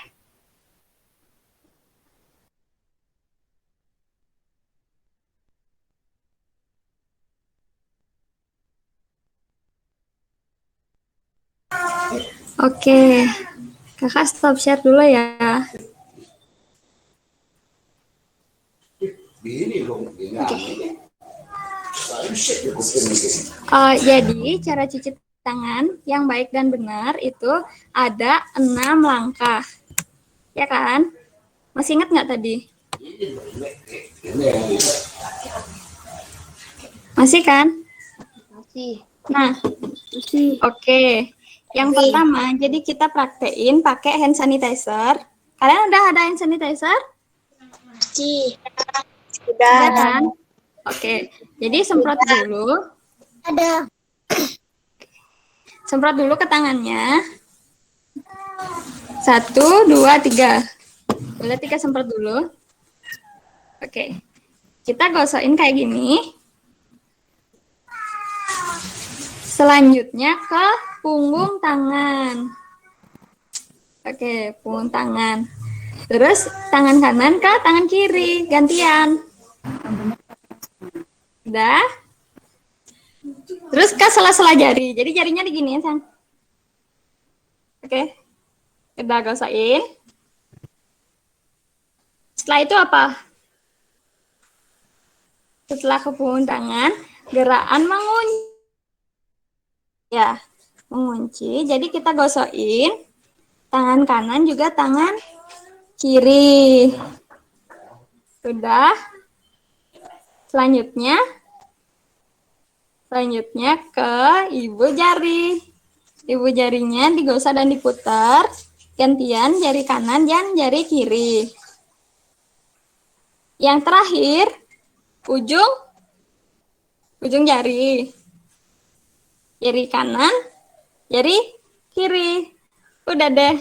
Oke, kakak stop share dulu ya. Jadi cara cuci tangan yang baik dan benar itu ada 6 langkah, ya kan? Masih ingat nggak tadi? Masih kan? Masih. Nah, oke. Yang pertama, jadi kita praktein pakai hand sanitizer. Kalian udah ada hand sanitizer? Masih. Udah kan? Oke, jadi semprot dulu. Ada. Semprot dulu ke tangannya. 1, 2, 3. Boleh 3 semprot dulu. Oke, kita gosokin kayak gini. Selanjutnya ke punggung tangan. Oke, punggung tangan. Terus tangan kanan ke tangan kiri, gantian. Udah. Terus ke sela-sela jari. Jadi jarinya diginiin, Sang. Oke. Udah gosain. Setelah itu apa? Setelah ke punggung tangan, gerakan mengunci. Ya, mengunci. Jadi kita gosokin tangan kanan juga tangan kiri. Sudah. Selanjutnya ke ibu jari. Ibu jarinya digosok dan diputar. Gantian jari kanan dan jari kiri. Yang terakhir, ujung jari. Jari kanan, jari kiri. Udah deh.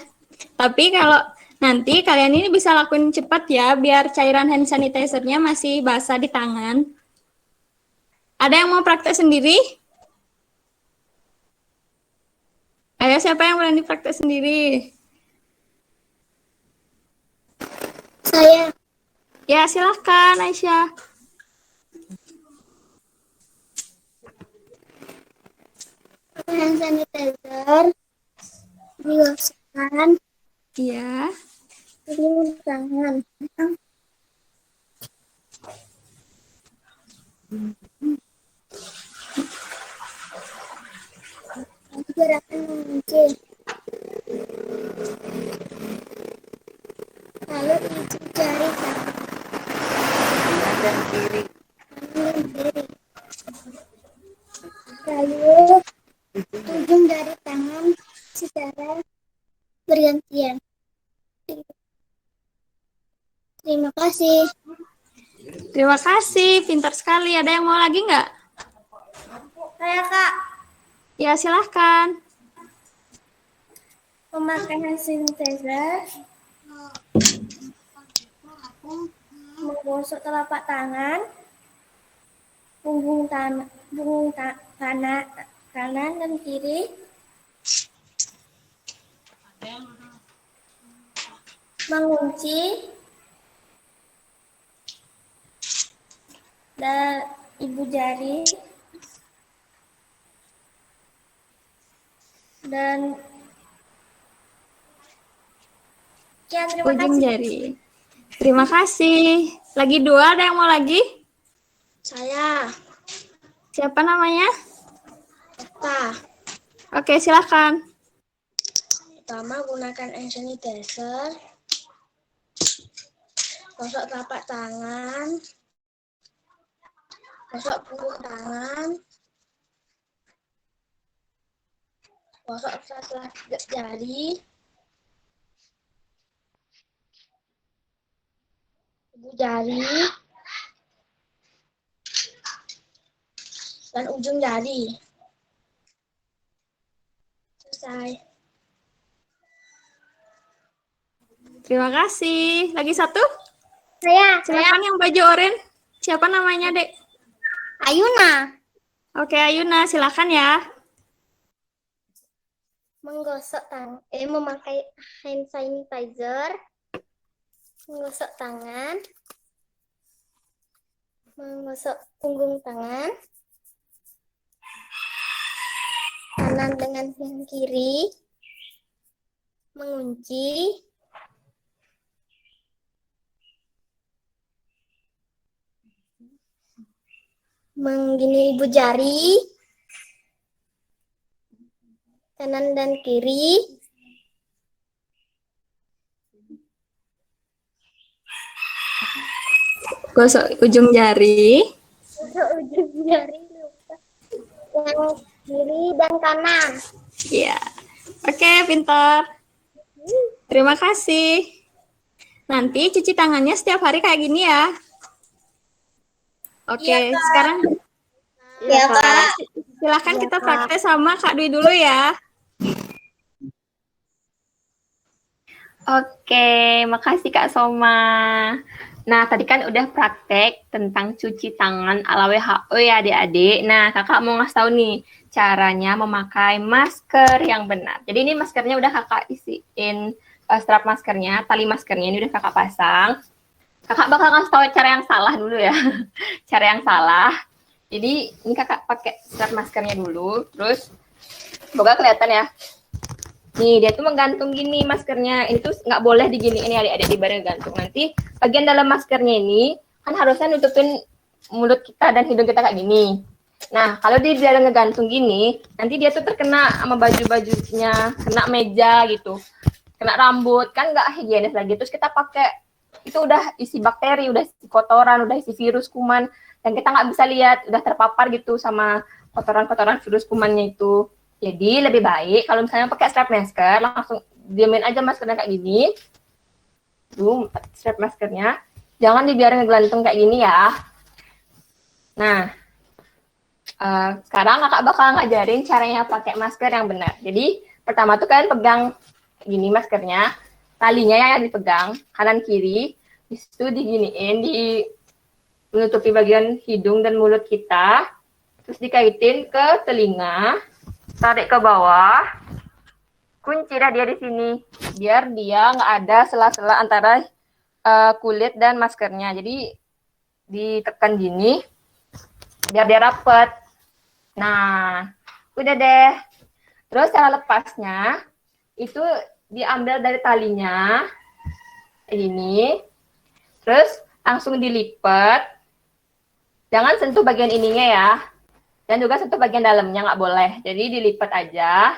Tapi kalau nanti kalian ini bisa lakuin cepat ya, biar cairan hand sanitizer-nya masih basah di tangan. Ada yang mau praktek sendiri? Ayo, siapa yang berani praktek sendiri? Saya. Ya, silahkan Aisyah. Hand sanitizer digosokkan. Iya. Ini tangan. Gerakan mengunci. Lalu ujung jari kanan. Lalu ujung dari tangan secara bergantian. Terima kasih. Terima kasih, pintar sekali. Ada yang mau lagi nggak? Saya Kak, Ya, silahkan. memakai hand sanitizer, menggosok telapak tangan, punggung kanan dan kiri, mengunci dan ibu jari dan ya, terima Ujung kasih. jari. Terima kasih. Lagi 2, ada yang mau lagi? Saya Siapa namanya? Pak. Oke, silakan. Pertama, gunakan hand sanitizer, gosok telapak tangan, gosok punggung tangan, gosok setelah jari, ibu jari, dan ujung jari. Selesai. Terima kasih. Lagi 1? Saya Silakan yang baju oranye. Siapa namanya, Dek? Ayuna. Oke, Ayuna, silakan ya. Menggosok memakai hand sanitizer, menggosok tangan, menggosok punggung tangan, kanan dengan yang kiri, mengunci, menggini ibu jari, kanan dan kiri, Gosok ujung jari. ujung jari lupa, yang kiri dan kanan. Iya. Oke, pintar. Terima kasih. Nanti cuci tangannya setiap hari kayak gini ya. Oke, Iya, Kak. sekarang Ya, Kak. silakan Iya, kita Kak. praktek sama Kak Dwi dulu ya. Oke, makasih Kak Soma. Nah, tadi kan udah praktek tentang cuci tangan ala WHO ya adik-adik. Nah, kakak mau ngasih tahu nih caranya memakai masker yang benar. Jadi ini maskernya udah kakak isiin strap maskernya, tali maskernya ini udah kakak pasang. Kakak bakal ngasih tahu cara yang salah dulu ya. Cara yang salah. Jadi ini kakak pakai strap maskernya dulu, terus semoga kelihatan ya. Nih, dia tuh menggantung gini maskernya. Ini tuh nggak boleh diginiin ya adik-adik, di badan gantung. Nanti bagian dalam maskernya ini kan harusnya nutupin mulut kita dan hidung kita kayak gini. Nah, kalau dia ngegantung gini, nanti dia tuh terkena sama baju-bajunya, kena meja gitu, kena rambut, kan nggak higienis lagi. Terus kita pakai, itu udah isi bakteri, udah isi kotoran, udah isi virus kuman, dan kita nggak bisa lihat, udah terpapar gitu sama kotoran-kotoran virus kumannya itu. Jadi lebih baik kalau misalnya pakai strap masker, langsung diamin aja maskernya kayak gini. Tuh, strap maskernya. Jangan dibiarin ngegelantung kayak gini ya. Nah, sekarang kakak bakal ngajarin caranya pakai masker yang benar. Jadi pertama tuh kalian pegang gini maskernya, talinya ya dipegang kanan kiri, habis itu diginiin, menutupi bagian hidung dan mulut kita, terus dikaitin ke telinga. Tarik ke bawah, kunci dah dia di sini, biar dia nggak ada sela-sela antara kulit dan maskernya. Jadi ditekan gini, biar dia rapet. Nah, udah deh. Terus cara lepasnya itu diambil dari talinya, ini, terus langsung dilipat. Jangan sentuh bagian ininya ya. Dan juga sentuh bagian dalamnya nggak boleh. Jadi dilipat aja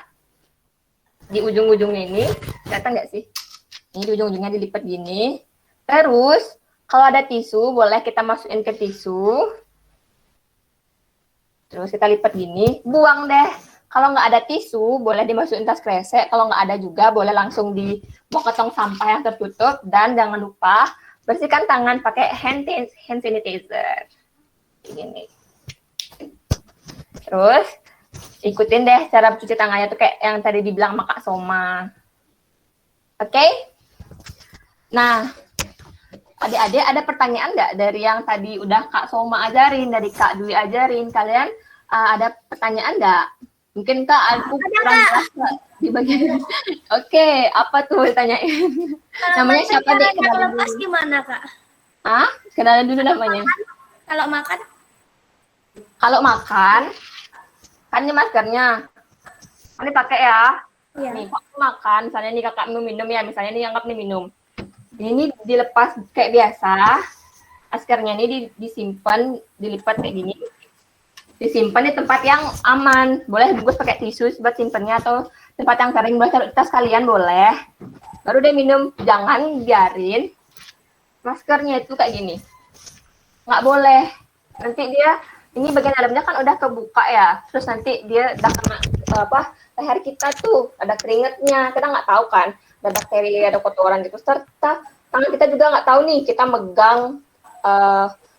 di ujung-ujungnya ini. Kelihatan nggak sih? Ini di ujung-ujungnya dilipat gini. Terus Kalau ada tisu, boleh kita masukin ke tisu. Terus kita lipat gini, buang deh. Kalau nggak ada tisu, boleh dimasukin tas kresek. Kalau nggak ada juga, boleh langsung dibawa ke tong sampah yang tertutup. Dan jangan lupa bersihkan tangan pakai hand sanitizer. Gini. Terus ikutin deh cara cuci tangannya tuh kayak yang tadi dibilang sama Kak Soma. Oke? Nah, adik-adik ada pertanyaan nggak dari yang tadi udah Kak Soma ajarin, dari Kak Dwi ajarin? Kalian ada pertanyaan nggak? Mungkin Kak aku kurang jelas di bagian. Oke, apa tuh ditanyain? Namanya siapa deh? Kalau lepas gimana, Kak? Ah, kenalan dulu namanya. Kalau makan? Kalau makan, kan ini maskernya. Ini pakai ya. Iya. Nih, kalau makan, misalnya nih kakak minum ya, misalnya nih anggap nih minum. Ini dilepas kayak biasa. Maskernya ini disimpan, dilipat kayak gini. Disimpan di tempat yang aman. Boleh dibungkus pakai tisu buat simpennya atau tempat yang kering, boleh taruh di tas kalian boleh. Baru deh minum, jangan biarin maskernya itu kayak gini. Nggak boleh. Nanti dia, ini bagian dalamnya kan udah kebuka ya. Terus nanti dia udah kena leher kita tuh, ada keringetnya. Kita nggak tahu kan, ada bakteri, ada kotoran gitu. Serta tangan kita juga nggak tahu nih, kita megang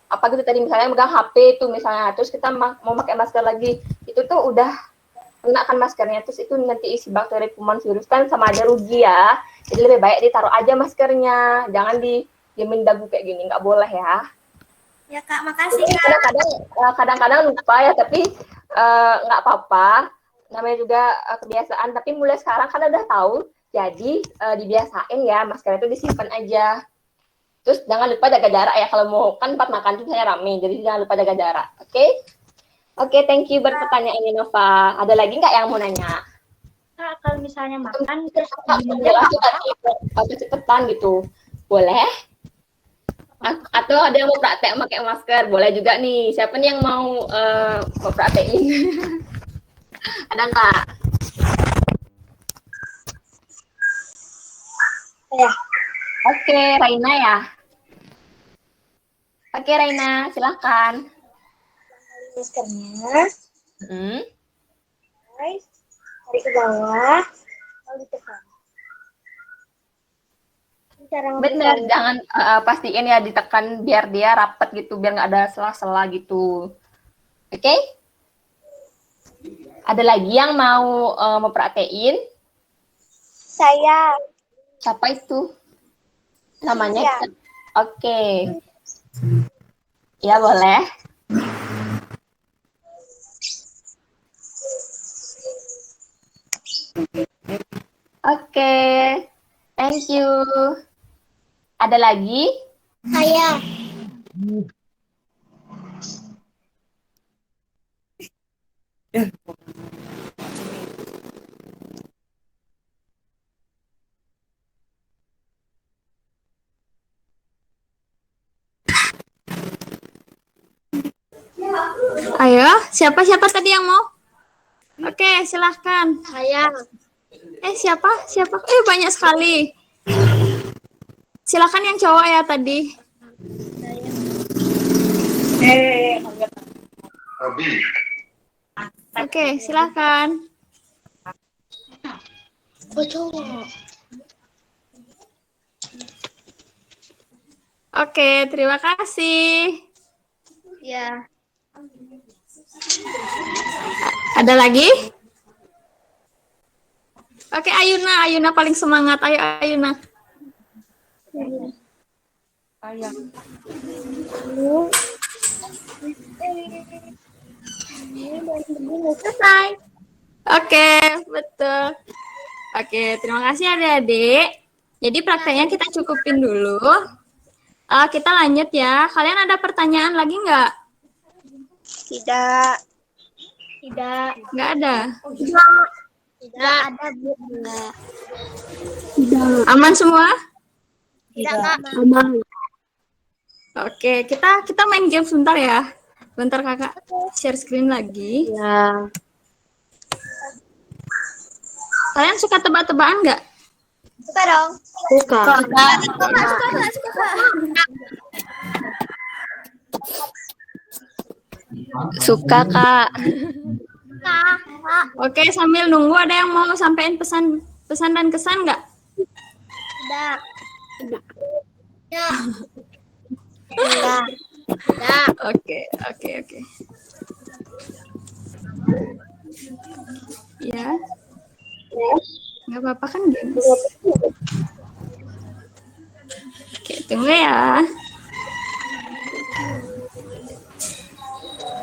apa gitu tadi, misalnya megang HP itu misalnya, terus kita mau pakai masker lagi, itu tuh udah kena kan maskernya, terus itu nanti isi bakteri, kuman, virus, kan sama aja rugi ya. Jadi lebih baik ditaruh aja maskernya, jangan diemin dagu kayak gini, nggak boleh ya. Ya Kak, makasih Kak. Kadang-kadang lupa ya, tapi nggak apa-apa, namanya juga kebiasaan. Tapi mulai sekarang kan udah tahu, jadi dibiasain ya, masker itu disimpan aja. Terus jangan lupa jaga jarak ya, kalau mau kan tempat makan itu saya rame, jadi jangan lupa jaga jarak. Oke? Oke, thank you buat pertanyaannya Nova. Ada lagi nggak yang mau nanya? Kak, kalau misalnya makan terus cepetan gitu, boleh? Atau ada yang mau praktek pakai masker, boleh juga nih. Siapa nih yang mau praktekin? Ada nggak? Ya. Oke, Raina ya. Oke, Raina, silahkan. Maskernya. Hmm. Tarik ke bawah, lalu ditekan. Bener, jangan pastiin ya ditekan biar dia rapet gitu, biar nggak ada sela-sela gitu. Oke? Ada lagi yang mau mempraktein? Saya. Siapa itu? Namanya? Ya. Oke. Ya, boleh. Oke. Thank you. Ada lagi? Saya. Ayo, siapa tadi yang mau? Oke, silahkan. Saya. Siapa? Banyak sekali. Silakan yang cowok ya tadi. Oke, silakan. Oke, terima kasih. Ya. Ada lagi? Oke, Ayuna paling semangat. Ayo, Ayuna. Selesai. Oke, betul. Oke, terima kasih adik-adik. Jadi prakteknya kita cukupin dulu. Kita lanjut ya. Kalian ada pertanyaan lagi nggak? Tidak. Tidak. Nggak ada? Tidak ada, Bu. Enggak. Aman semua? Tidak, Kak. Aman. Oke, kita main game sebentar ya. Bentar kakak share screen lagi. Ya. Kalian suka tebak-tebakan nggak? Suka dong. Suka. Suka. Suka, Kak. Kak. Oke, sambil nunggu ada yang mau sampaikan pesan dan kesan nggak? Tidak. Ya. Tidak. Tidak. Oke. Ya. Nggak apa-apa kan, gengs? Oke, tunggu ya.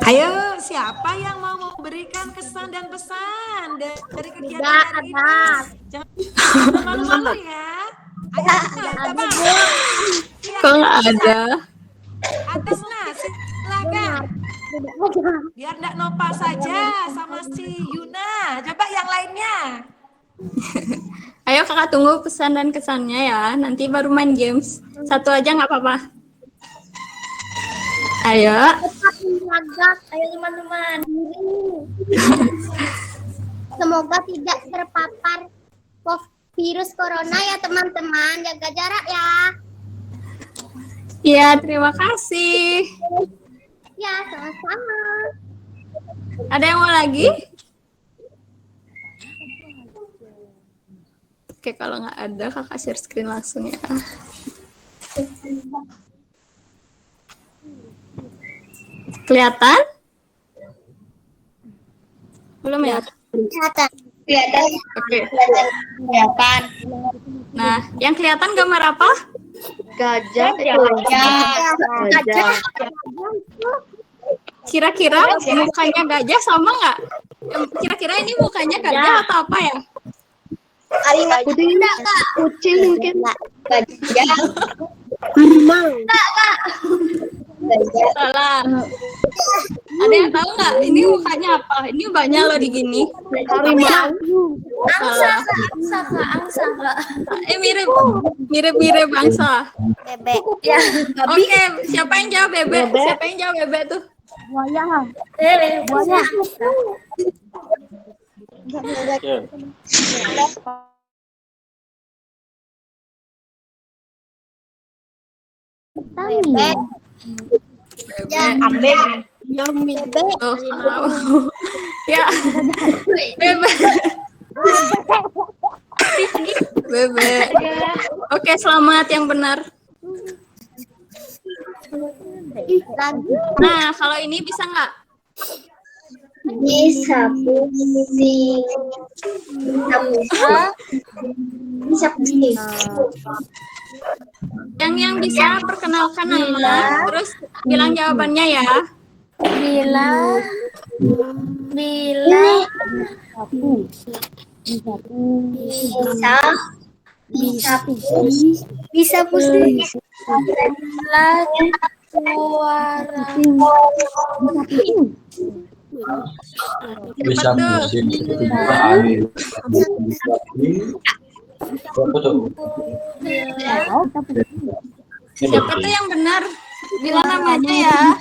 Ayo, siapa yang mau memberikan kesan dan pesan dari kegiatan hari ini? Jangan malu-malu ya. Ayo, coba. Kok nggak ada? Atas silakan. Biar nggak Nova saja sama si Yuna. Coba yang lainnya. Ayo kakak tunggu pesan dan kesannya ya. Nanti baru main games. Satu aja nggak apa-apa. Ayo. Ayo teman-teman. Semoga tidak terpapar virus corona ya teman-teman. Jaga jarak ya. Ya, terima kasih. Ya, sama-sama. Ada yang mau lagi? Oke, kalau nggak ada kakak share screen langsung ya. Kelihatan? Belum ya? Kelihatan. Oke. Kelihatan. Nah, yang kelihatan gambar apa? Gajah. Kira-kira mukanya gajah sama nggak? Kira-kira ini mukanya gajah atau apa ya? Kucing mungkin. Gajah. Harimau. Salah. Ada yang tahu nggak? Ini mukanya apa? Ini banyak loh di gini. Harimau. Angsa. Mirip angsa. Bebek. Ya. Oke, siapa yang jawab bebek? Siapa yang jawab bebek tuh? Buaya. Buaya. Bebek. Bebek. Oh, ya. Bebek. Bebek. Oke, selamat yang benar. Nah, kalau ini bisa nggak? Bisa pusing. Bisa pusing. Yang bisa perkenalkan nama, terus bilang jawabannya ya. Bila bisa pusing. Suara Bisa musim siapa tuh yang benar? Bilang namanya ya.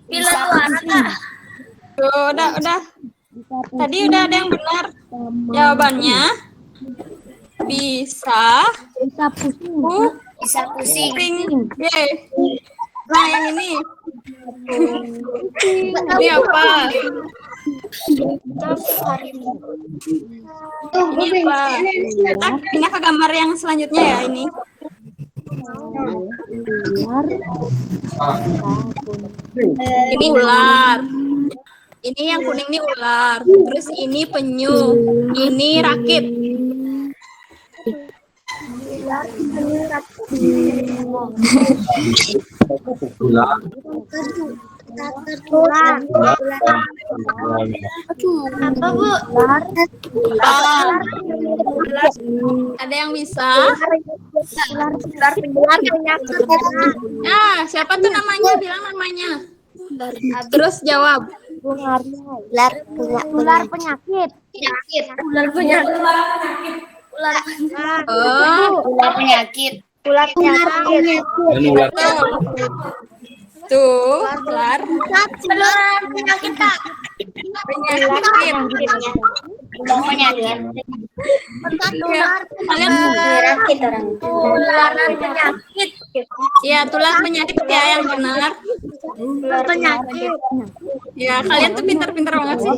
Bila suara. Udah. Tadi udah ada yang benar. Jawabannya bisa pusing. Yeay. Nah, yang ini. Ini apa? Ini apa? Kita pindah ke gambar yang selanjutnya ya ini. Ini ular. Ini yang kuning ini ular. Terus ini penyu. Ini rakit. Apa, Bu? Ada yang bisa? Ah, siapa tuh namanya? Bilang namanya. Terus jawab. Ular penyakit. Ular penyakit. Tuh, ular. Penyakit, Kak. Penyakit. Iya, tular penyakit ya yang benar. Penyakit. Ya, kalian tuh pintar-pintar banget sih.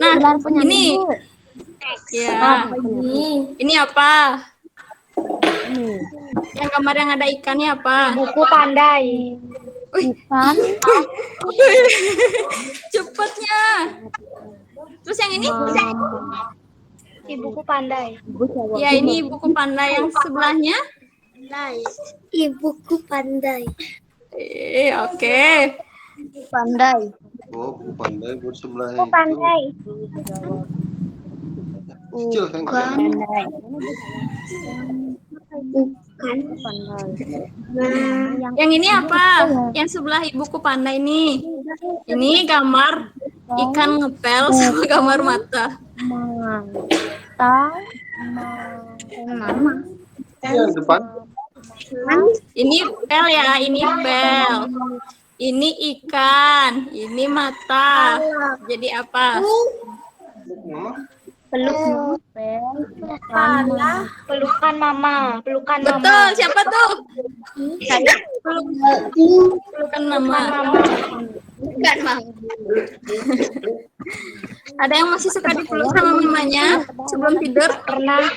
Nah, ini. Ya. Ini apa? Yang gambar yang ada ikannya apa? Buku pandai. Ikan. Cepatnya. Terus yang ini? Ibuku pandai. Ya, ini buku pandai. Yang sebelahnya? Ibuku pandai. Oke. Pandai. Oh, buku pandai buat sebelah. Buku pandai. Kecil kan? Yang ini apa? Yang sebelah ibuku pandai ini. Ini gambar ikan ngepel sama gambar mata. Yang depan. Ini pel ya, ini pel. Ini ikan, ini mata. Jadi apa? Peluk Pala. Pelukan mama. Pelukan mama. Betul, siapa tuh? Pelukan mama. Bukan mama. Ada yang masih suka dipeluk sama mamanya sebelum tidur? Pernah.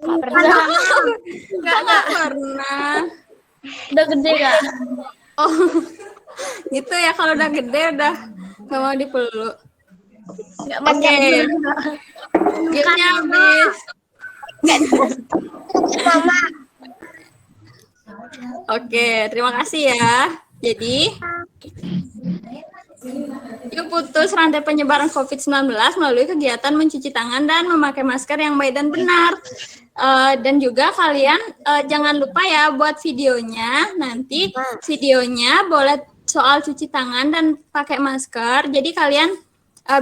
Enggak pernah. Udah gede gak? Oh, gitu ya, kalau udah gede udah nggak mau dipeluk. Oke, gamenya habis. Oke, terima kasih ya. Jadi, yuk putus rantai penyebaran COVID-19 melalui kegiatan mencuci tangan dan memakai masker yang baik dan benar. Dan juga kalian jangan lupa ya buat videonya. Nanti videonya boleh soal cuci tangan dan pakai masker. Jadi kalian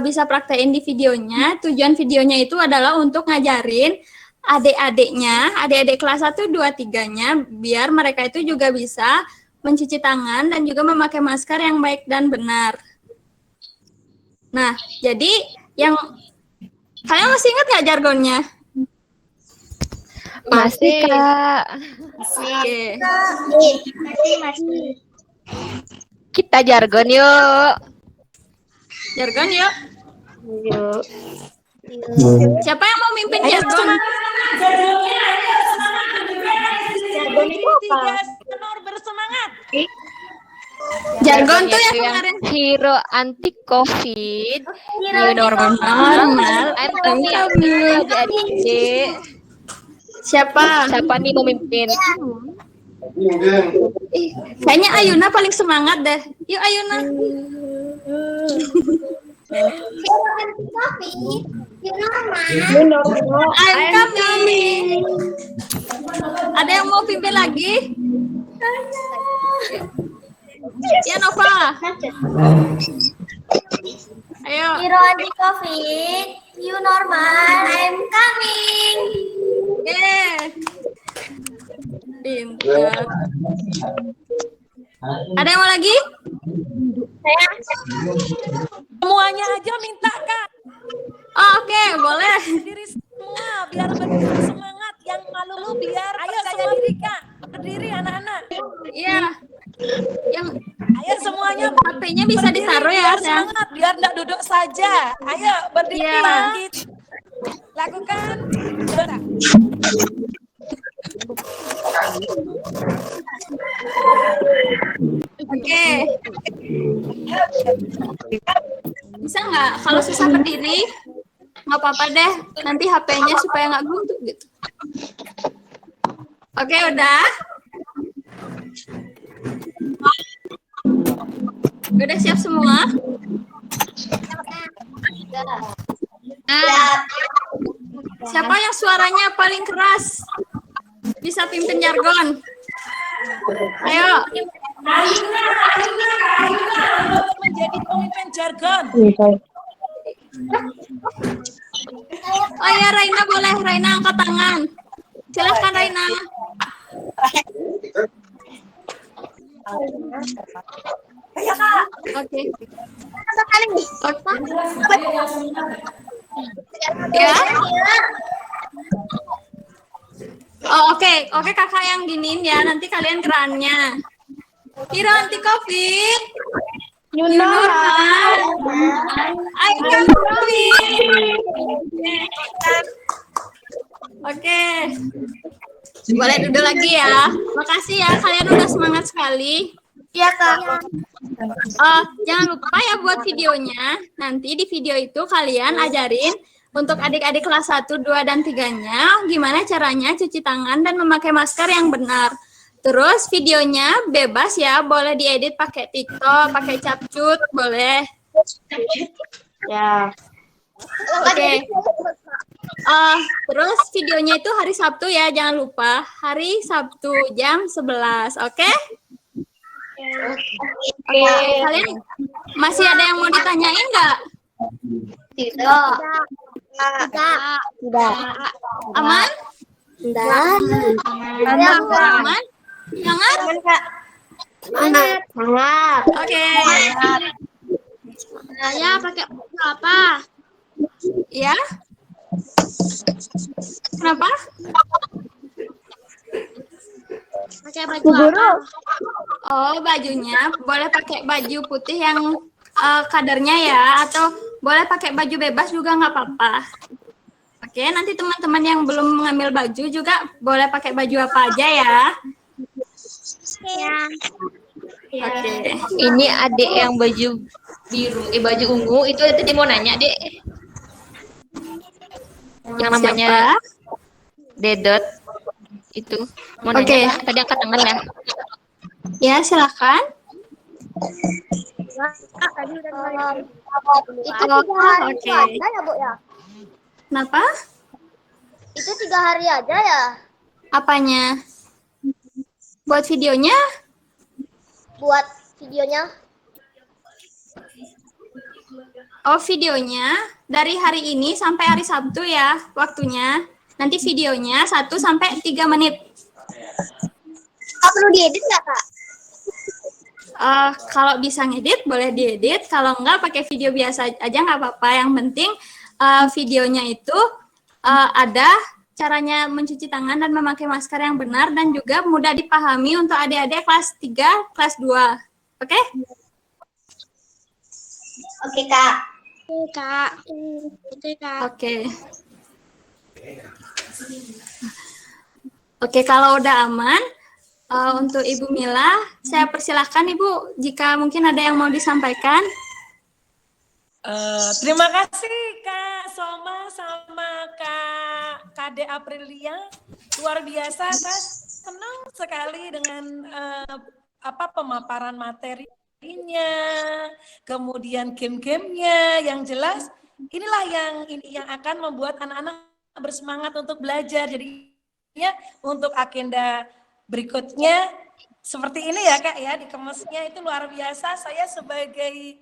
bisa praktein di videonya. Tujuan videonya itu adalah untuk ngajarin adik-adiknya, adik-adik kelas 1, 2, 3-nya, biar mereka itu juga bisa mencuci tangan dan juga memakai masker yang baik dan benar. Nah, jadi yang kalian masih ingat nggak jargonnya? Masih, Kak. Oke. Masih. Kita jargon yuk. Jargon yuk. Yuk. Siapa yang mau mimpin jargon? Jargon itu apa? Bersemangat. Jargon tuh yang kemarin hero anti COVID, new normal, kami adik-adik. Siapa nih memimpin? Kayaknya Ayuna paling semangat deh. Yuk Ayuna. I'm coming. Ada yang mau pimpin lagi? Ya Nova. Ayo. Hero anti COVID, new normal, I'm coming. Pintar. Ada yang mau lagi? Semuanya aja minta Kak. Oh, oke, boleh. Diri semua biar bersemangat. Yang malu biar percaya diri Kak. Berdiri anak-anak. Iya. Yang ayo semuanya HP-nya bisa ditaruh ya, semangat biar enggak duduk saja. Ayo berdiri lagi. Lakukan. Coba. Oke. Bisa nggak? Kalau susah berdiri, nggak apa-apa deh. Nanti HP-nya supaya nggak guntuk gitu. Oke, udah. Udah siap semua? Nah, siapa yang suaranya paling keras? Bisa pimpin jargon. Ayo. Ayuna menjadi pemimpin jargon. Oh ya, Raina boleh. Raina angkat tangan. Silahkan Raina. Ayo Kak. Oke. Ya. Oh, oke, kakak yang giniin ya. Nanti kalian kerannya. Hero anti COVID. Oke. Boleh duduk lagi ya. Makasih ya, kalian udah semangat sekali. Iya, Kak. Jangan lupa ya buat videonya. Nanti di video itu kalian ajarin untuk adik-adik kelas 1, 2, dan 3-nya gimana caranya cuci tangan dan memakai masker yang benar. Terus videonya bebas ya, boleh diedit pakai TikTok, pakai CapCut, boleh. Ya. Oke. Terus videonya itu hari Sabtu ya, jangan lupa. Hari Sabtu jam 11, oke? Oke, kalian masih ada yang mau ditanyain nggak? Tidak. Aman? Tidak. Aman? Hangat? Hangat. Oke. Saya pakai baju apa? Ya? Kenapa? Pakai baju apa? Oh, bajunya boleh pakai baju putih yang kadarnya ya, atau boleh pakai baju bebas juga nggak apa-apa. Oke, nanti teman-teman yang belum mengambil baju juga boleh pakai baju apa aja ya. Ya. Oke. Ini adik yang baju biru, baju ungu itu tadi mau nanya, Dek. Yang namanya Dedot itu mau nanya, tadi angkat tangan ya. Ya, silakan. Itu 3 hari aja ya, Bu ya? Kenapa? Itu 3 hari aja ya? Apanya? Buat videonya? Buat videonya. Oh, videonya dari hari ini sampai hari Sabtu ya waktunya. Nanti videonya 1 sampai 3 menit. Perlu diedit nggak, Kak? Kalau bisa ngedit boleh diedit, kalau enggak pakai video biasa aja nggak apa-apa. Yang penting videonya itu ada caranya mencuci tangan dan memakai masker yang benar dan juga mudah dipahami untuk adik-adik kelas 3, kelas 2. Oke? Oke, Kak. Oke, Kak. Oke, kalau udah aman, untuk Ibu Mila, saya persilahkan Ibu jika mungkin ada yang mau disampaikan. Terima kasih Kak Soma sama Kak Kade Aprilia, luar biasa. Saya senang sekali dengan pemaparan materinya, kemudian game-gamenya yang jelas. Inilah yang akan membuat anak-anak bersemangat untuk belajar. Jadinya untuk agenda berikutnya seperti ini ya Kak ya, dikemasnya itu luar biasa. Saya sebagai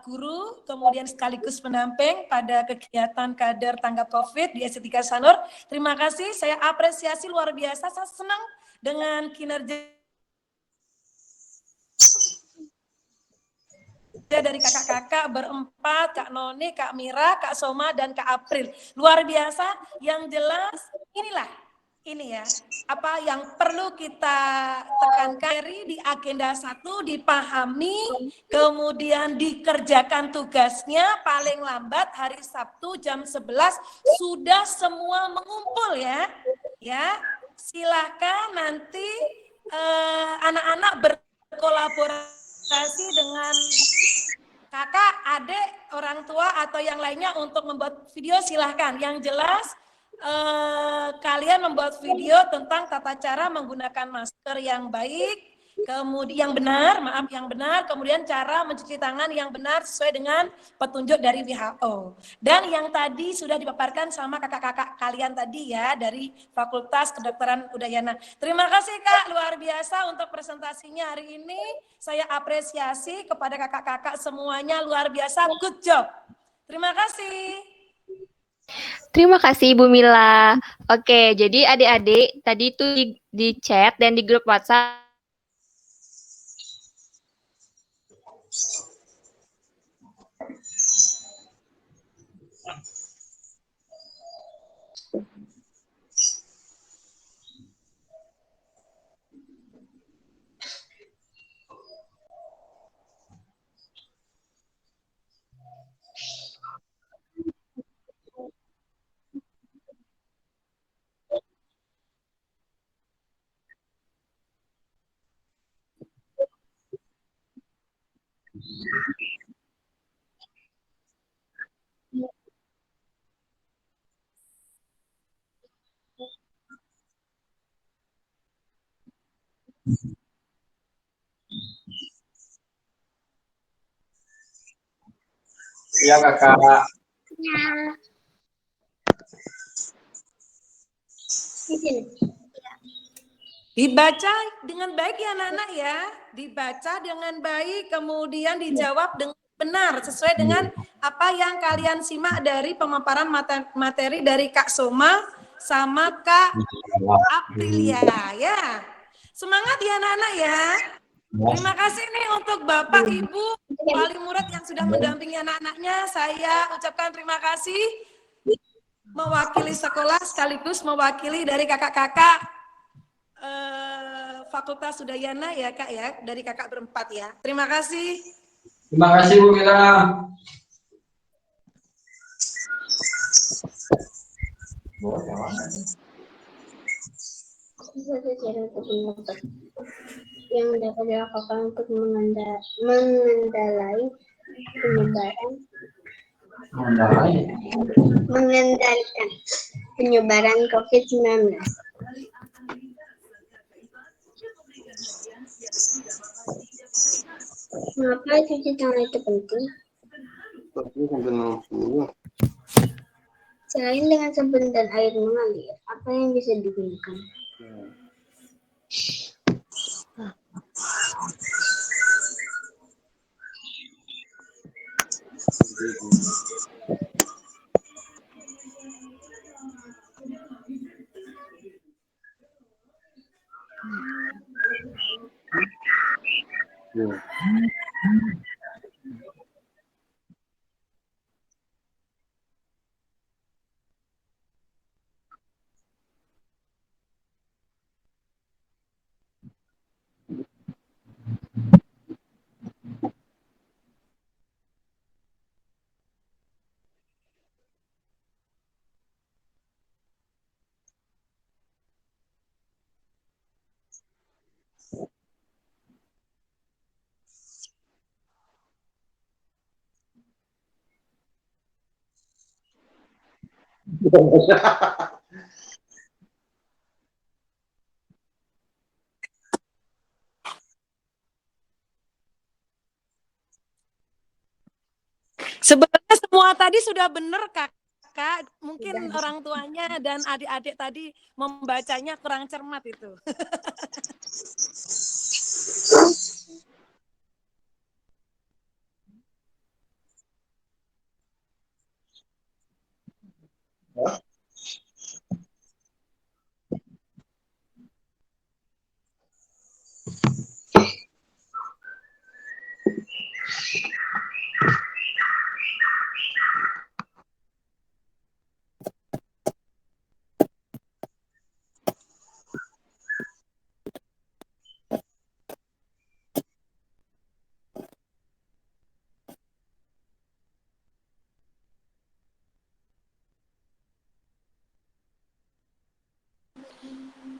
guru, kemudian sekaligus pendamping pada kegiatan kader tanggap COVID di SD3 Sanur. Terima kasih, saya apresiasi luar biasa, saya senang dengan kinerja dari kakak-kakak berempat, Kak Noni, Kak Mira, Kak Soma, dan Kak April. Luar biasa, yang jelas inilah. Ini ya, apa yang perlu kita tekankan di agenda 1 dipahami, kemudian dikerjakan tugasnya paling lambat hari Sabtu jam 11 sudah semua mengumpul ya. Ya, silakan nanti anak-anak berkolaborasi dengan kakak, adik, orang tua atau yang lainnya untuk membuat video, silahkan. Yang jelas kalian membuat video tentang tata cara menggunakan masker yang baik, kemudian yang benar, kemudian cara mencuci tangan yang benar sesuai dengan petunjuk dari WHO. Dan yang tadi sudah dipaparkan sama kakak-kakak kalian tadi ya dari Fakultas Kedokteran Udayana. Terima kasih Kak, luar biasa untuk presentasinya hari ini. Saya apresiasi kepada kakak-kakak semuanya, luar biasa, good job. Terima kasih. Terima kasih Ibu Mila. Oke, jadi adik-adik tadi itu di chat dan di grup WhatsApp Iya kakak. Ya. Di sini. Dibaca dengan baik ya anak-anak ya. Dibaca dengan baik, kemudian dijawab dengan benar sesuai dengan apa yang kalian simak dari pemaparan materi dari Kak Soma sama Kak Aprilia ya. Semangat ya anak-anak ya. Terima kasih nih untuk Bapak, Ibu, wali murid yang sudah mendampingi anak-anaknya. Saya ucapkan terima kasih mewakili sekolah sekaligus mewakili dari kakak-kakak Fakultas Udayana ya Kak ya, dari kakak berempat ya. Terima kasih. Terima kasih Bu Mila. Yang dapat dilakukan untuk mengendalikan penyebaran COVID-19. Mengapa cuci tangan itu penting? Selain dengan sabun dan air mengalir, apa yang bisa digunakan? Sebenarnya semua tadi sudah benar kakak, mungkin orang tuanya dan adik-adik tadi membacanya kurang cermat itu.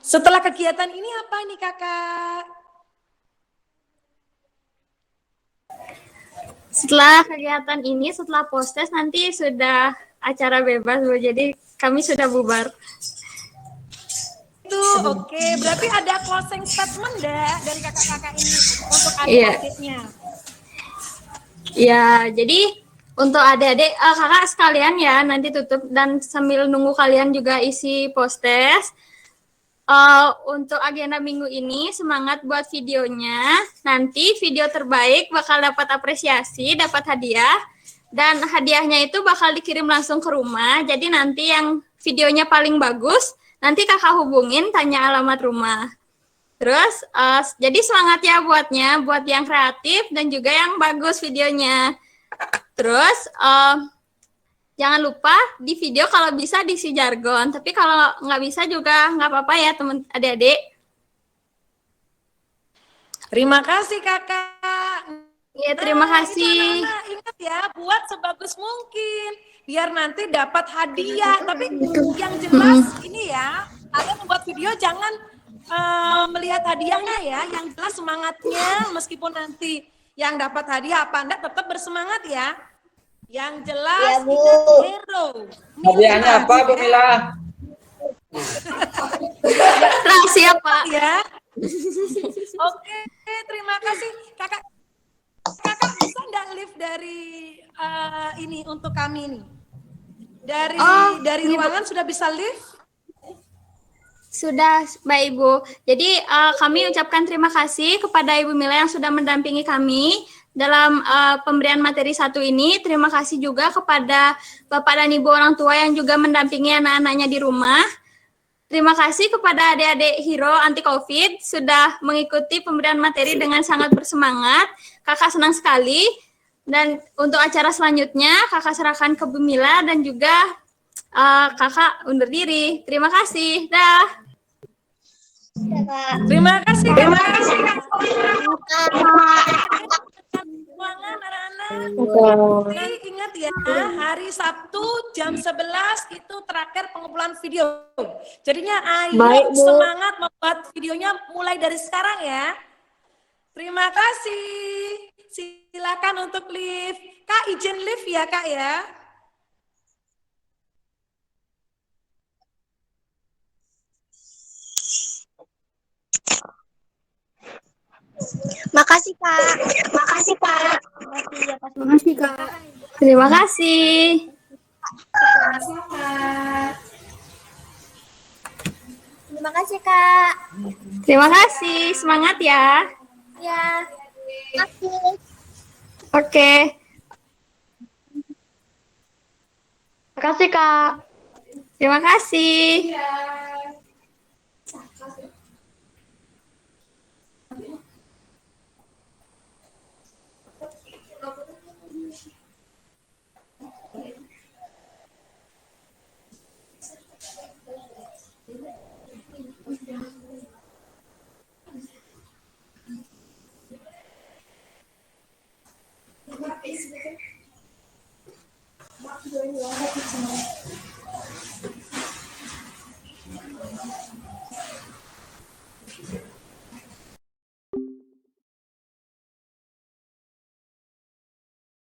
Setelah kegiatan ini apa nih kakak? Setelah kegiatan ini, setelah postes nanti sudah acara bebas Bu. Jadi kami sudah bubar. Itu oke. Berarti ada closing statement dari kakak-kakak ini untuk adik-adiknya. Ya, jadi untuk adik-adik kakak sekalian ya nanti tutup dan sambil nunggu kalian juga isi postes. Untuk agenda minggu ini semangat buat videonya. Nanti video terbaik bakal dapat apresiasi, dapat hadiah. Dan hadiahnya itu bakal dikirim langsung ke rumah. Jadi nanti yang videonya paling bagus, nanti kakak hubungin tanya alamat rumah. Terus jadi semangat ya buat yang kreatif dan juga yang bagus videonya. Terus jangan lupa di video kalau bisa diisi jargon, tapi kalau nggak bisa juga nggak apa-apa ya teman adik-adik. Terima kasih kakak. Ya terima kasih. Anak-anak ingat ya, buat sebagus mungkin biar nanti dapat hadiah. Tapi yang jelas ini ya, kalian membuat video jangan melihat hadiahnya ya. Yang jelas semangatnya, meskipun nanti yang dapat hadiah apa enggak tetap bersemangat ya. Yang jelas Bu. hero. Hadiahnya apa Bu Mila? Rahasia Pak. Ya. Oke, terima kasih kakak. Kakak bisa nggak enggak lift dari ini untuk kami nih? Dari ruangan sudah bisa lift? Sudah, Mbak Ibu. Jadi kami ucapkan terima kasih kepada Ibu Mila yang sudah mendampingi kami dalam pemberian materi satu ini. Terima kasih juga kepada Bapak dan Ibu orang tua yang juga mendampingi anak-anaknya di rumah. Terima kasih kepada adik-adik Hero Anti Covid sudah mengikuti pemberian materi dengan sangat bersemangat. Kakak senang sekali. Dan untuk acara selanjutnya, kakak serahkan ke Bu Mila dan juga kakak undur diri. Terima kasih. Dah. Terima kasih. Terima kasih. Semangat anak-anak. Jadi ingat ya, hari Sabtu jam 11 itu terakhir pengumpulan video. Jadinya ayo semangat membuat videonya mulai dari sekarang ya. Terima kasih. Silakan untuk live. Kak izin live ya Kak ya. Makasih Kak. Makasih Kak. Makasih Kak. Terima kasih. Terima kasih Kak. Terima kasih. Semangat ya. Ya. Makasih. Oke. Terima kasih, Kak. Terima kasih.